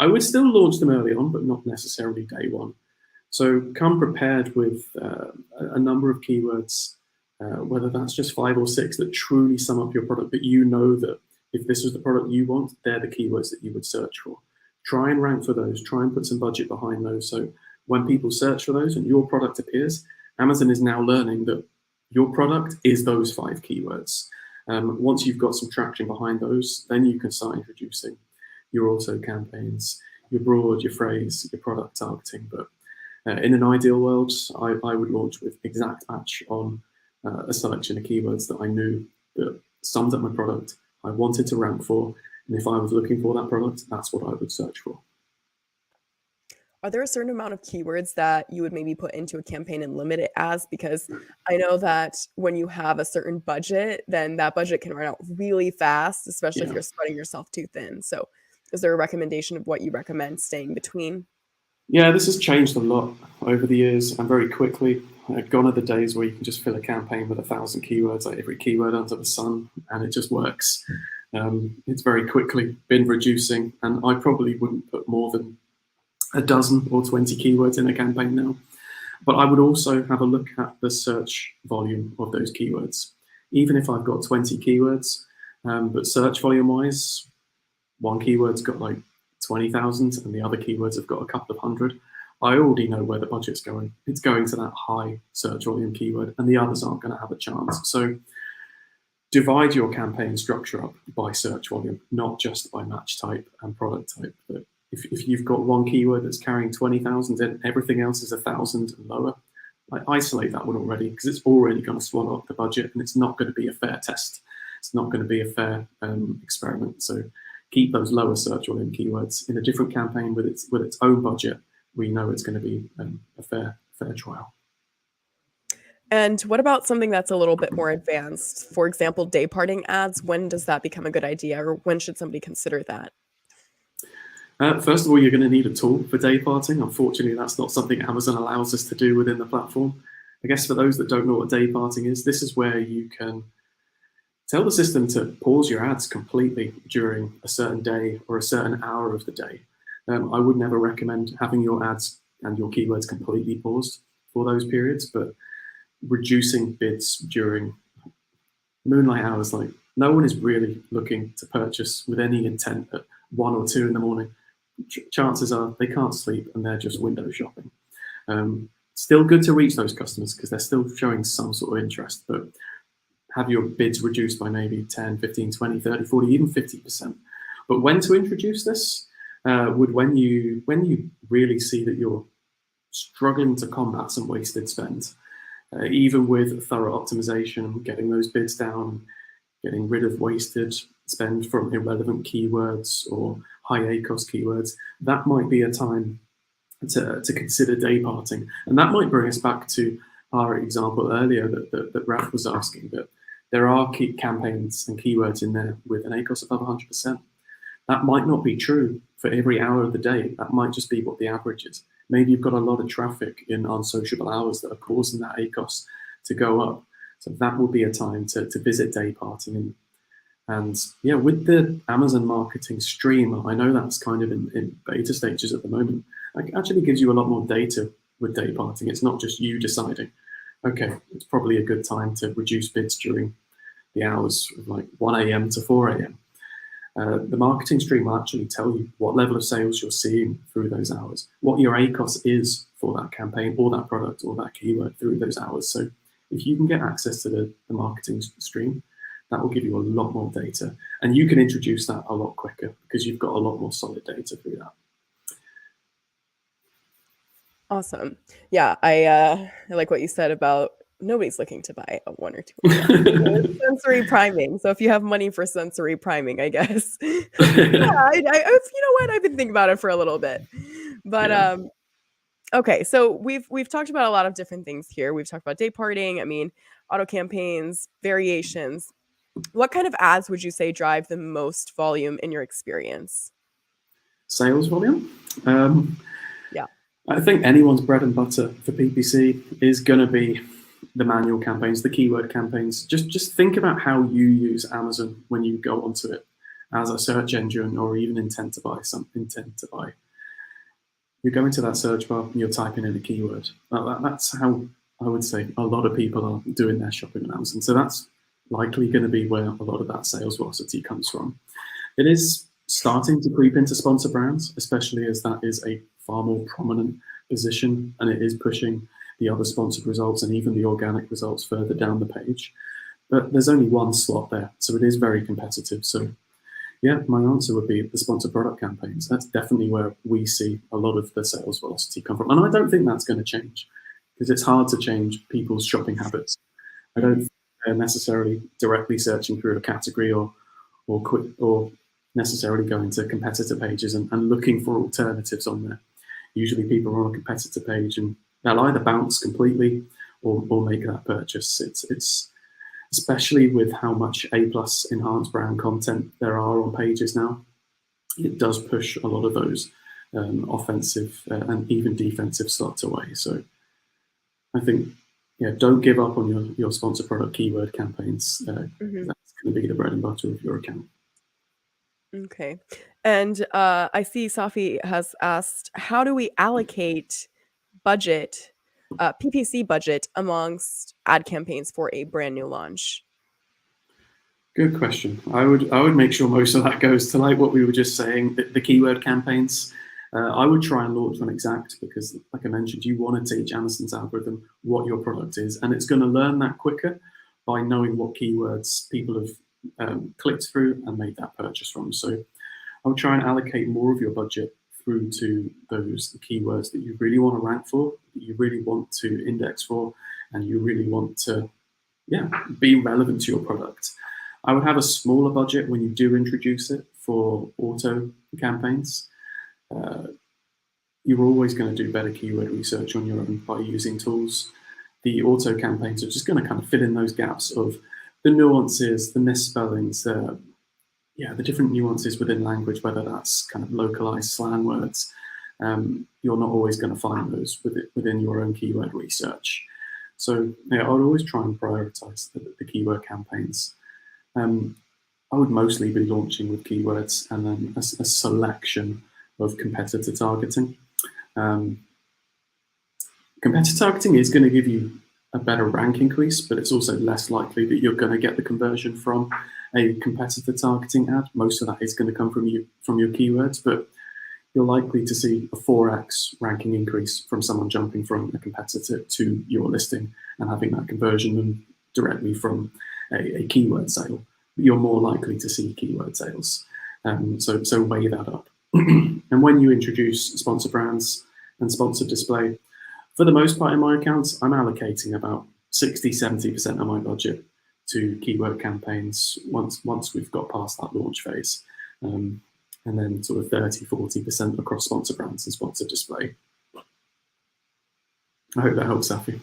I would still launch them early on, but not necessarily day one. So come prepared with a number of keywords, whether that's just 5 or 6 that truly sum up your product, but you know that if this was the product you want, they're the keywords that you would search for. Try and rank for those, try and put some budget behind those. So when people search for those and your product appears, Amazon is now learning that your product is those 5 keywords. Once you've got some traction behind those, then you can start introducing your auto campaigns, your broad, your phrase, your product targeting. But in an ideal world, I would launch with exact match on a selection of keywords that I knew that summed up my product, I wanted to rank for, and if I was looking for that product, that's what I would search for. Are there a certain amount of keywords that you would maybe put into a campaign and limit it as? Because I know that when you have a certain budget, then that budget can run out really fast, especially if Yeah. you're spreading yourself too thin. So is there a recommendation of what you recommend staying between? Yeah, this has changed a lot over the years and very quickly. Gone are the days where you can just fill a campaign with 1,000 keywords, like every keyword under the sun, and it just works. It's very quickly been reducing, and I probably wouldn't put more than a dozen or 20 keywords in a campaign now. But I would also have a look at the search volume of those keywords. Even if I've got 20 keywords, but search volume wise, one keyword's got like 20,000 and the other keywords have got a couple of hundred, I already know where the budget's going. It's going to that high search volume keyword and the others aren't going to have a chance. So divide your campaign structure up by search volume, not just by match type and product type. But if you've got one keyword that's carrying 20,000 and everything else is 1,000 and lower, I isolate that one already because it's already going to swallow up the budget and it's not going to be a fair test. It's not going to be a fair experiment. So keep those lower search volume keywords in a different campaign with its own budget. We know it's going to be a fair trial. And what about something that's a little bit more advanced? For example, day parting ads. When does that become a good idea, or when should somebody consider that? First of all, you're going to need a tool for day parting. Unfortunately, that's not something Amazon allows us to do within the platform. I guess for those that don't know what day parting is, this is where you can tell the system to pause your ads completely during a certain day or a certain hour of the day. I would never recommend having your ads and your keywords completely paused for those periods, but reducing bids during moonlight hours, like no one is really looking to purchase with any intent at 1 or 2 in the morning. Chances are they can't sleep and they're just window shopping. Still good to reach those customers because they're still showing some sort of interest, but have your bids reduced by maybe 10, 15, 20, 30, 40, even 50%. But when to introduce this would when you really see that you're struggling to combat some wasted spend, even with thorough optimization, getting those bids down, getting rid of wasted spend from irrelevant keywords or high ACoS keywords, that might be a time to consider day parting. And that might bring us back to our example earlier that Raf was asking, that there are key campaigns and keywords in there with an ACoS above 100%. That might not be true for every hour of the day. That might just be what the average is. Maybe you've got a lot of traffic in unsociable hours that are causing that ACoS to go up. So that will be a time to visit day parting. And yeah, with the Amazon marketing stream, I know that's kind of in beta stages at the moment. It actually gives you a lot more data with day parting. It's not just you deciding, okay, it's probably a good time to reduce bids during the hours of like 1 a.m. to 4 a.m. The marketing stream will actually tell you what level of sales you're seeing through those hours, what your ACoS is for that campaign or that product or that keyword through those hours. So if you can get access to the marketing stream, that will give you a lot more data. And you can introduce that a lot quicker because you've got a lot more solid data through that. Awesome. Yeah, I like what you said about nobody's looking to buy a 1 or 2 a.m. Sensory priming. So if you have money for sensory priming, I guess. Yeah, you know what? I've been thinking about it for a little bit. But Yeah. okay, so we've talked about a lot of different things here. We've talked about day parting, I mean, auto campaigns, variations. What kind of ads would you say drive the most volume in your experience? Sales volume. Yeah. I think anyone's bread and butter for PPC is going to be the manual campaigns, the keyword campaigns. Just think about how you use Amazon when you go onto it as a search engine or even intent to buy. You go into that search bar and you're typing in a keyword. That's how I would say a lot of people are doing their shopping on Amazon. So that's likely going to be where a lot of that sales velocity comes from. It is starting to creep into sponsor brands, especially as that is a far more prominent position and it is pushing the other sponsored results and even the organic results further down the page. But there's only one slot there, so it is very competitive. So yeah, my answer would be the sponsored product campaigns. That's definitely where we see a lot of the sales velocity come from. And I don't think that's going to change because it's hard to change people's shopping habits. I don't think they're necessarily directly searching through a category or necessarily going to competitor pages and looking for alternatives on there. Usually people are on a competitor page and they'll either bounce completely or make that purchase. It's especially with how much A+ enhanced brand content there are on pages now, it does push a lot of those offensive and even defensive slots away. So I think, yeah, don't give up on your sponsor product keyword campaigns. That's going to be the bread and butter of your account. Okay. And I see Safi has asked, how do we allocate budget, PPC budget amongst ad campaigns for a brand new launch? Good question. I would make sure most of that goes to like what we were just saying, the keyword campaigns. I would try and launch one exact because, like I mentioned, you want to teach Amazon's algorithm what your product is, and it's going to learn that quicker by knowing what keywords people have clicked through and made that purchase from. So I would try and allocate more of your budget through to those keywords that you really want to rank for, that you really want to index for, and you really want to, yeah, be relevant to your product. I would have a smaller budget when you do introduce it for auto campaigns. You're always going to do better keyword research on your own by using tools. The auto campaigns are just going to kind of fill in those gaps of the nuances, the misspellings, the different nuances within language, whether that's kind of localized slang words. You're not always going to find those within your own keyword research. So yeah, I would always try and prioritize the keyword campaigns. I would mostly be launching with keywords and then a selection of competitor targeting. Competitor targeting is going to give you a better rank increase, but it's also less likely that you're going to get the conversion from a competitor targeting ad. Most of that is going to come from your keywords, but you're likely to see a 4x ranking increase from someone jumping from a competitor to your listing and having that conversion directly from a keyword sale. You're more likely to see keyword sales. So weigh that up. And when you introduce sponsor brands and sponsored display, for the most part in my accounts, I'm allocating about 60-70% of my budget to keyword campaigns once we've got past that launch phase. And then sort of 30-40% across sponsor brands and sponsored display. I hope that helps, Safi.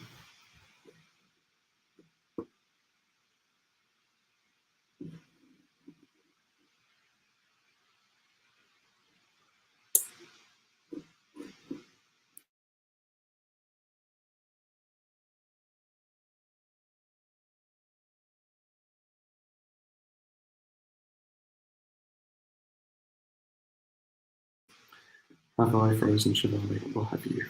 Have I frozen, Shivali, or have you?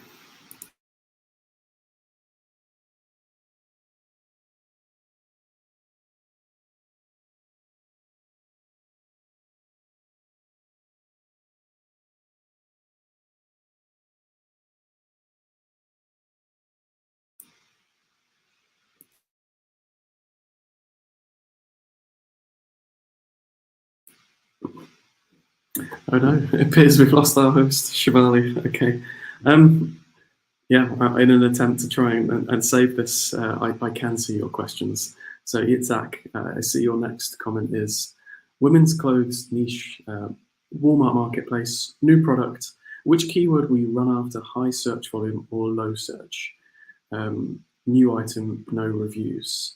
Oh no, it appears we've lost our host, Shivali. Okay. Yeah, in an attempt to try and save this, I can see your questions. So, Itzhak, I see your next comment is women's clothes niche, Walmart marketplace, new product. Which keyword will you run after high search volume or low search? New item, no reviews.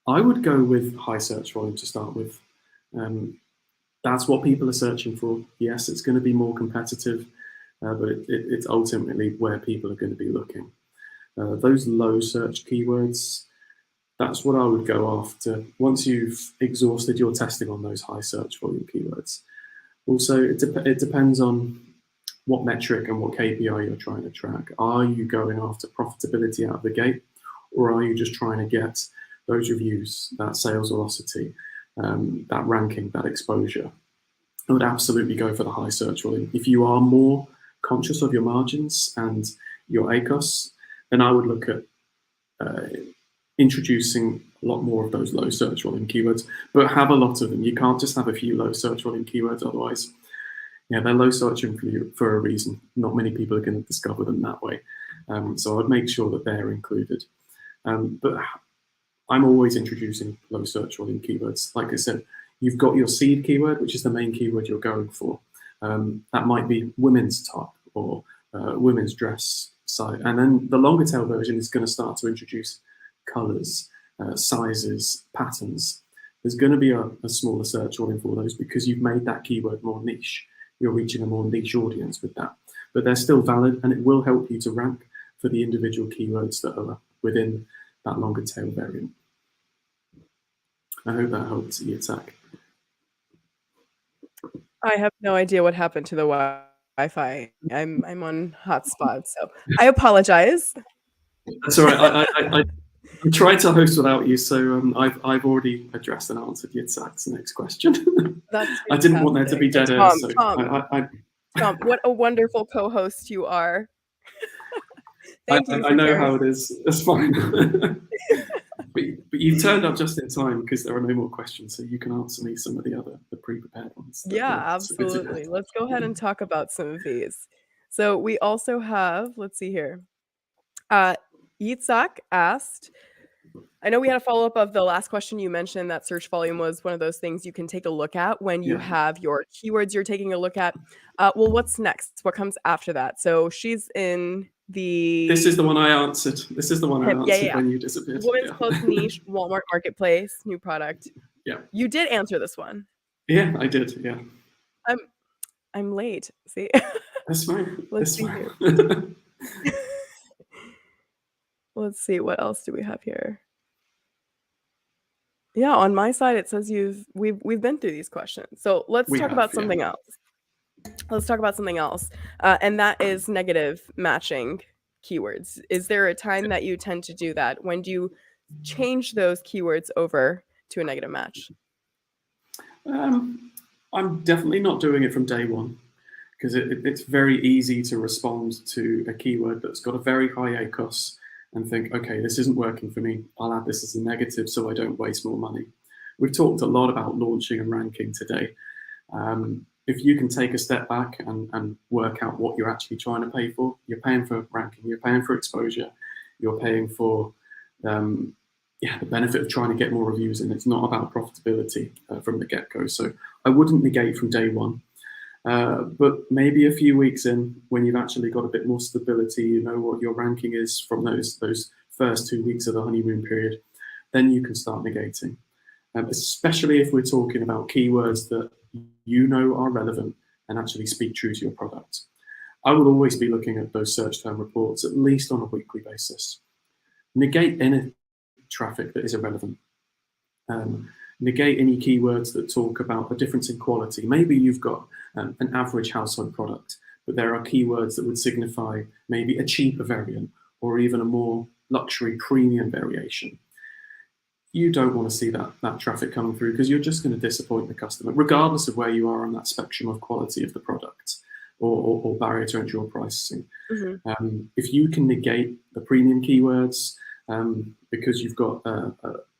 I would go with high search volume to start with. That's what people are searching for. Yes, it's going to be more competitive, but it's ultimately where people are going to be looking. Those low search keywords, that's what I would go after once you've exhausted your testing on those high search volume keywords. Also, it depends on what metric and what KPI you're trying to track. Are you going after profitability out of the gate, or are you just trying to get those reviews, that sales velocity, that ranking, that exposure? I would absolutely go for the high search volume. If you are more conscious of your margins and your ACoS, then I would look at introducing a lot more of those low search volume keywords, but have a lot of them. You can't just have a few low search volume keywords, otherwise, yeah, they're low searching for you for a reason. Not many people are going to discover them that way. So I'd make sure that they're included. But I'm always introducing low search volume keywords. Like I said, you've got your seed keyword, which is the main keyword you're going for. That might be women's top or women's dress side. And then the longer tail version is going to start to introduce colors, sizes, patterns. There's going to be a smaller search volume for those because you've made that keyword more niche. You're reaching a more niche audience with that. But they're still valid, and it will help you to rank for the individual keywords that are within that longer tail variant. I hope that helps you attack. I have no idea what happened to the Wi-Fi. I'm on hotspot, so I apologize. That's all right. I tried to host without you, so I've already addressed and answered Yitzhak's next question. That's I didn't want there to be dead air. So Tom, what a wonderful co-host you are. Thank you. I know how it is. It's fine. but you turned up just in time because there are no more questions, so you can answer me some of the pre-prepared ones. Yeah, absolutely. Let's go ahead and talk about some of these. So we also have, let's see here. Yitzhak asked, I know we had a follow-up of the last question. You mentioned that search volume was one of those things you can take a look at when you have your keywords you're taking a look at. Well, what's next? What comes after that? So she's in the... This is the one I answered. This is the one I answered when you disappeared. Women's clothes niche, Walmart marketplace, new product. Yeah. You did answer this one. Yeah, I did. Yeah. I'm late. See? That's fine. Let's see here. Let's see. What else do we have here? Yeah, on my side it says we've been through these questions. So let's talk about something else. Let's talk about something else, and that is negative matching keywords. Is there a time that you tend to do that? When do you change those keywords over to a negative match? I'm definitely not doing it from day one because it's very easy to respond to a keyword that's got a very high ACoS and think, okay, this isn't working for me. I'll add this as a negative so I don't waste more money. We've talked a lot about launching and ranking today. If you can take a step back and work out what you're actually trying to pay for, you're paying for ranking, you're paying for exposure, you're paying for the benefit of trying to get more reviews, and it's not about profitability from the get-go. So I wouldn't negate from day one. But maybe a few weeks in, when you've actually got a bit more stability, you know what your ranking is from those first 2 weeks of the honeymoon period, then you can start negating. Especially if we're talking about keywords that you know are relevant and actually speak true to your product. I will always be looking at those search term reports at least on a weekly basis. Negate any traffic that is irrelevant. Negate any keywords that talk about a difference in quality. Maybe you've got an average household product, but there are keywords that would signify maybe a cheaper variant or even a more luxury premium variation. You don't want to see that traffic coming through, because you're just going to disappoint the customer, regardless of where you are on that spectrum of quality of the product or barrier to entry or pricing. If you can negate the premium keywords because you've got a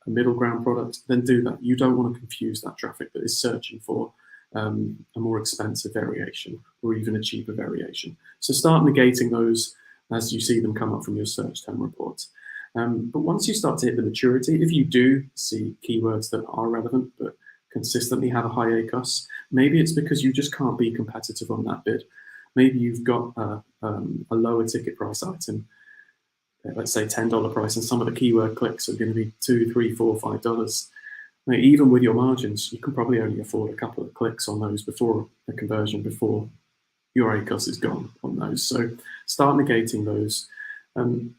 middle ground product, then do that. You don't want to confuse that traffic that is searching for a more expensive variation or even a cheaper variation. So start negating those as you see them come up from your search term reports. But once you start to hit the maturity, if you do see keywords that are relevant but consistently have a high ACoS, maybe it's because you just can't be competitive on that bid. Maybe you've got a lower ticket price item, let's say $10 price, and some of the keyword clicks are going to be $2, $3, $4, $5. Now, even with your margins, you can probably only afford a couple of clicks on those before the conversion, before your ACoS is gone on those. So start negating those.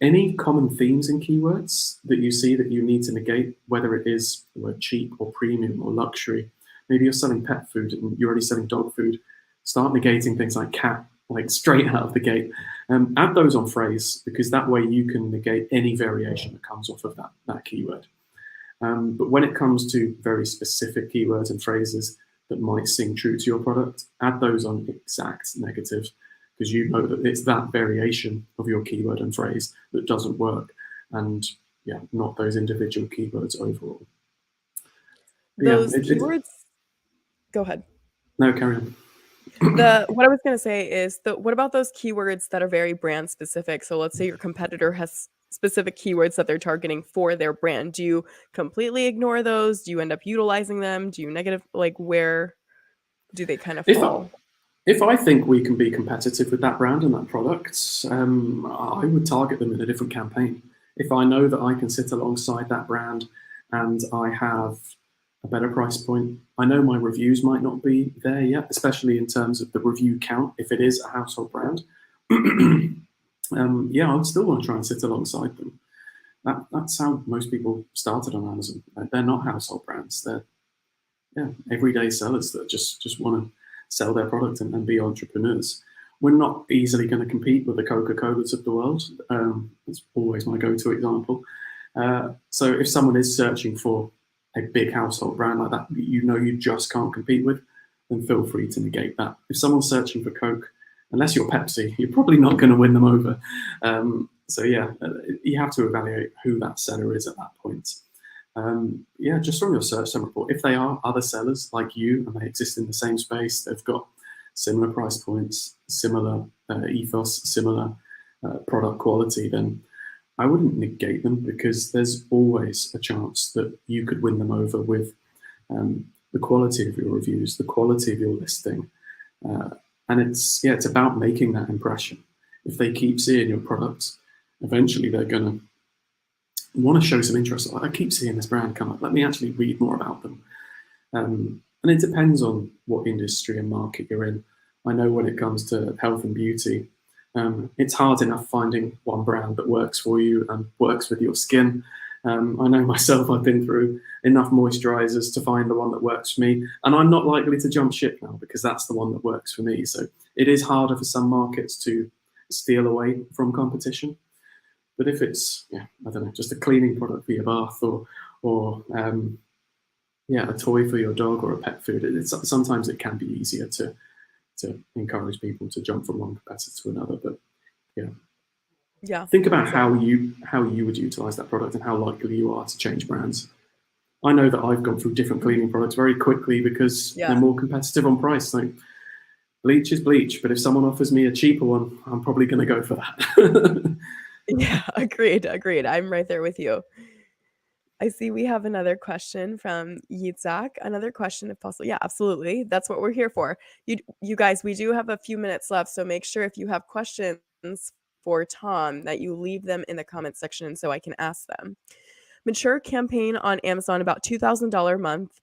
Any common themes in keywords that you see that you need to negate, whether it is the word cheap or premium or luxury. Maybe you're selling pet food and you're already selling dog food. Start negating things like cat, like straight out of the gate. Add those on phrase, because that way you can negate any variation that comes off of that keyword. But when it comes to very specific keywords and phrases that might sing true to your product, add those on exact negatives, because you know that it's that variation of your keyword and phrase that doesn't work, and yeah, not those individual keywords overall. Those keywords. Go ahead. No, carry on. What I was going to say is what about those keywords that are very brand specific? So let's say your competitor has specific keywords that they're targeting for their brand. Do you completely ignore those? Do you end up utilizing them? Do you negative, like, where do they kind of fall? If I think we can be competitive with that brand and that product, I would target them in a different campaign. If I know that I can sit alongside that brand and I have a better price point, I know my reviews might not be there yet, especially in terms of the review count, if it is a household brand. Yeah, I'd still want to try and sit alongside them. That's how most people started on Amazon. They're not household brands. They're everyday sellers that just want to sell their product and be entrepreneurs. We're not easily going to compete with the Coca-Colas of the world. It's always my go-to example. So if someone is searching for a big household brand like that, you know you just can't compete with, then feel free to negate that. If someone's searching for Coke, unless you're Pepsi, you're probably not going to win them over. So yeah, you have to evaluate who that seller is at that point. Yeah, just from your search term report, if they are other sellers like you and they exist in the same space, they've got similar price points, similar ethos, similar product quality, then I wouldn't negate them, because there's always a chance that you could win them over with the quality of your reviews, the quality of your listing. And it's about making that impression. If they keep seeing your products, eventually they're going to want to show some interest. I keep seeing this brand come up. Let me actually read more about them. And it depends on what industry and market you're in. I know when it comes to health and beauty, it's hard enough finding one brand that works for you and works with your skin. I know myself, I've been through enough moisturizers to find the one that works for me. And I'm not likely to jump ship now, because that's the one that works for me. So it is harder for some markets to steal away from competition. But if it's, I don't know, just a cleaning product for your bath or a toy for your dog or a pet food, sometimes it can be easier to encourage people to jump from one competitor to another. But think about how you would utilize that product and how likely you are to change brands. I know that I've gone through different cleaning products very quickly because they're more competitive on price. So bleach is bleach, but if someone offers me a cheaper one, I'm probably going to go for that. Yeah, agreed. I'm right there with you. I see we have another question from Yitzhak. Another question, if possible. Yeah, absolutely. That's what we're here for. You guys, we do have a few minutes left, so make sure if you have questions for Tom that you leave them in the comment section so I can ask them. Mature campaign on Amazon, about $2,000 a month.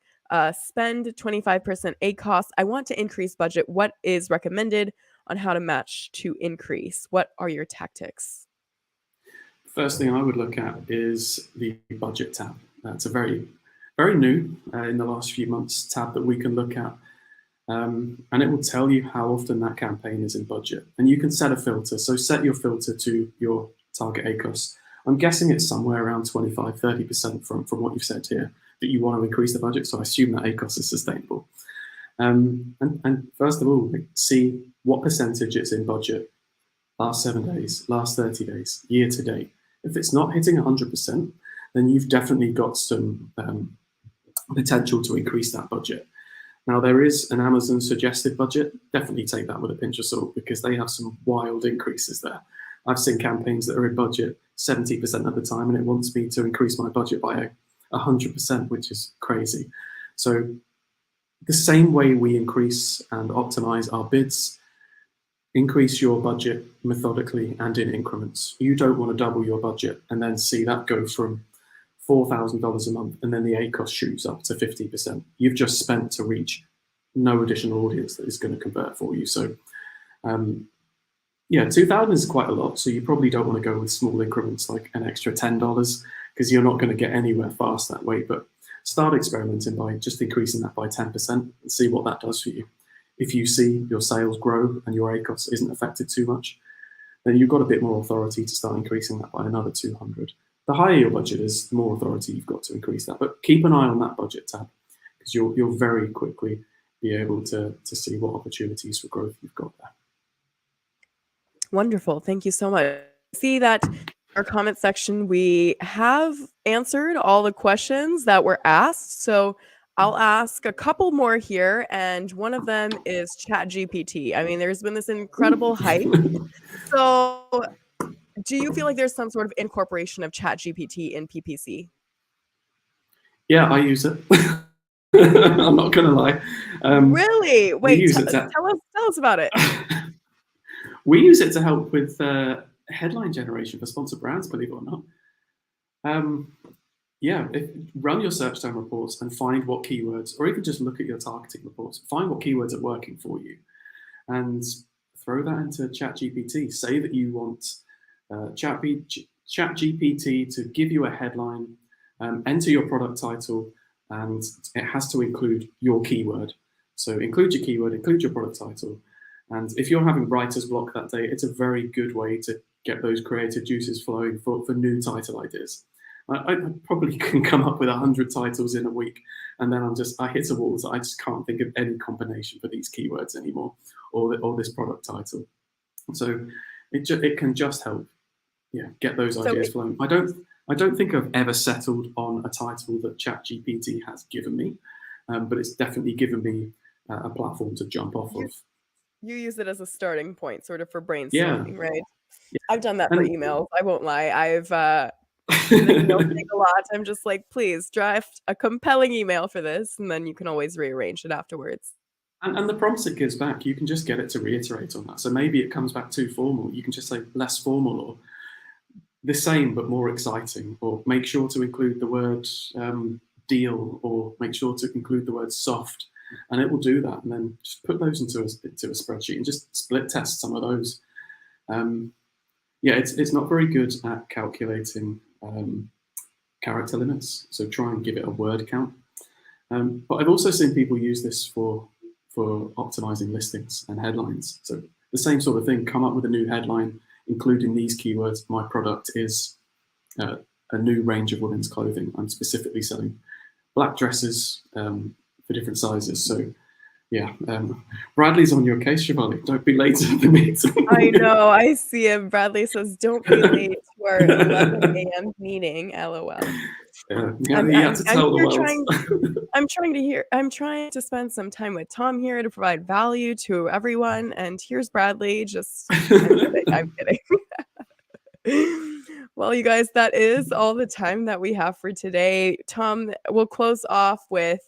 Spend 25% ACoS. I want to increase budget. What is recommended on how to match to increase? What are your tactics? First thing I would look at is the budget tab. It's a very, very new in the last few months tab that we can look at And it will tell you how often that campaign is in budget. And you can set a filter. So set your filter to your target ACoS. I'm guessing it's somewhere around 25, 30% from what you've said here that you want to increase the budget. So I assume that ACoS is sustainable. And first of all, see what percentage it's in budget last 7 days, last 30 days, year to date. If it's not hitting 100%, then you've definitely got some potential to increase that budget. Now, there is an Amazon suggested budget. Definitely take that with a pinch of salt because they have some wild increases there. I've seen campaigns that are in budget 70% of the time, and it wants me to increase my budget by 100%, which is crazy. So the same way we increase and optimize our bids, increase your budget methodically and in increments. You don't want to double your budget and then see that go from $4,000 a month and then the ACoS shoots up to 50%. You've just spent to reach no additional audience that is going to convert for you. So yeah, 2,000 is quite a lot. So you probably don't want to go with small increments like an extra $10 because you're not going to get anywhere fast that way. But start experimenting by just increasing that by 10% and see what that does for you. If you see your sales grow and your ACoS isn't affected too much, then you've got a bit more authority to start increasing that by another 200. The higher your budget is, the more authority you've got to increase that. But keep an eye on that budget tab because you'll very quickly be able to see what opportunities for growth you've got there. Wonderful. Thank you so much. See that our comment section, we have answered all the questions that were asked. So I'll ask a couple more here, and one of them is ChatGPT. I mean, there's been this incredible hype. So do you feel like there's some sort of incorporation of ChatGPT in PPC? Yeah, I use it. I'm not going to lie. Really? Wait, tell us about it. We use it to help with headline generation for sponsored brands, believe it or not. Yeah, run your search term reports and find what keywords, or even just look at your targeting reports, find what keywords are working for you and throw that into ChatGPT. Say that you want ChatGPT to give you a headline, enter your product title, and it has to include your keyword. So include your keyword, include your product title. And if you're having writer's block that day, it's a very good way to get those creative juices flowing for new title ideas. I probably can come up with 100 titles in a week, and then I hit a wall. So I just can't think of any combination for these keywords anymore, or this product title. So it can just help, get those ideas flowing. I don't think I've ever settled on a title that ChatGPT has given me, but it's definitely given me a platform to jump off of. You use it as a starting point, sort of for brainstorming, right? Yeah. I've done that for emails. I won't lie. I've emails take a lot. I'm just like, please draft a compelling email for this, and then you can always rearrange it afterwards. And the prompts it gives back, you can just get it to reiterate on that. So maybe it comes back too formal. You can just say less formal or the same but more exciting, or make sure to include the word deal, or make sure to include the word soft, and it will do that. And then just put those into a spreadsheet and just split test some of those. It's not very good at calculating character limits, so try and give it a word count. But I've also seen people use this for optimizing listings and headlines. So the same sort of thing, come up with a new headline, including these keywords. My product is a new range of women's clothing. I'm specifically selling black dresses for different sizes. So yeah, Bradley's on your case, Shivali. Don't be late to the meeting. I know, I see him. Bradley says, don't be late to our 11 a.m. meeting, LOL. I'm trying to spend some time with Tom here to provide value to everyone, and here's Bradley. I'm kidding. Well, you guys, that is all the time that we have for today. Tom, we'll close off with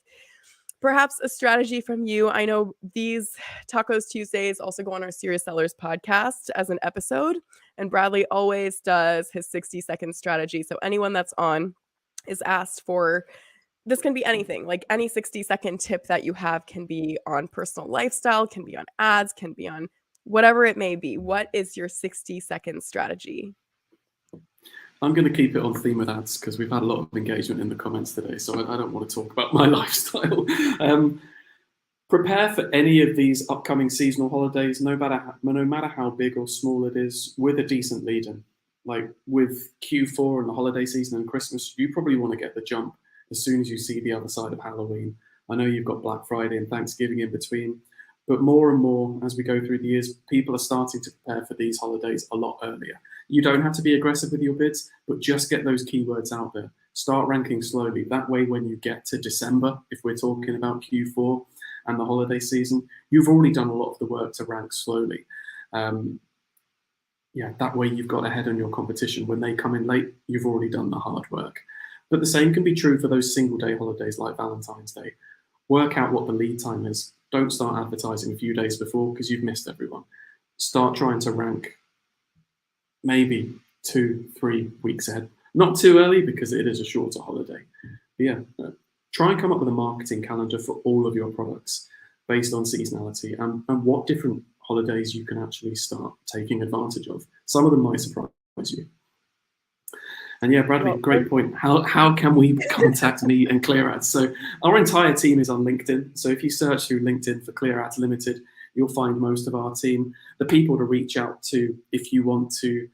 perhaps a strategy from you. I know these TACoS Tuesdays also go on our Serious Sellers podcast as an episode, and Bradley always does his 60-second strategy. So anyone that's on is asked for, this can be anything, like any 60-second tip that you have can be on personal lifestyle, can be on ads, can be on whatever it may be. What is your 60-second strategy? I'm going to keep it on theme with ads because we've had a lot of engagement in the comments today, so I don't want to talk about my lifestyle. Prepare for any of these upcoming seasonal holidays, no matter how big or small it is, with a decent lead-in. Like with Q4 and the holiday season and Christmas, you probably want to get the jump as soon as you see the other side of Halloween. I know you've got Black Friday and Thanksgiving in between, but more and more as we go through the years, people are starting to prepare for these holidays a lot earlier. You don't have to be aggressive with your bids, but just get those keywords out there. Start ranking slowly. That way, when you get to December, if we're talking about Q4 and the holiday season, you've already done a lot of the work to rank slowly. Yeah, that way you've got ahead on your competition. When they come in late, you've already done the hard work. But the same can be true for those single day holidays like Valentine's Day. Work out what the lead time is. Don't start advertising a few days before because you've missed everyone. Start trying to rank maybe 2-3 weeks ahead. Not too early because it is a shorter holiday. But yeah, try and come up with a marketing calendar for all of your products based on seasonality and what different holidays you can actually start taking advantage of. Some of them might surprise you. And yeah, Bradley, great point. How can we contact me and ClearAds? So our entire team is on LinkedIn. So if you search through LinkedIn for ClearAds Limited, you'll find most of our team. The people to reach out to if you want to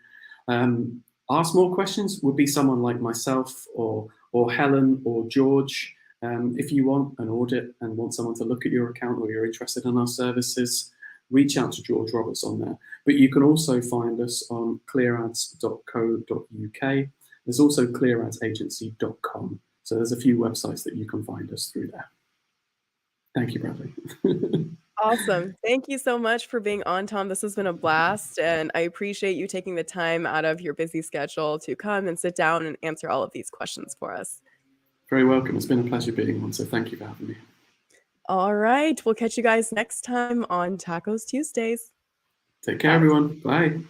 ask more questions would be someone like myself or Helen or George. If you want an audit and want someone to look at your account or you're interested in our services, reach out to George Roberts on there. But you can also find us on clearads.co.uk. There's also clearadsagency.com. So there's a few websites that you can find us through there. Thank you, Bradley. Awesome. Thank you so much for being on, Tom. This has been a blast, and I appreciate you taking the time out of your busy schedule to come and sit down and answer all of these questions for us. Very welcome. It's been a pleasure being on, so thank you for having me. All right. We'll catch you guys next time on TACoS Tuesdays. Take care, everyone. Bye.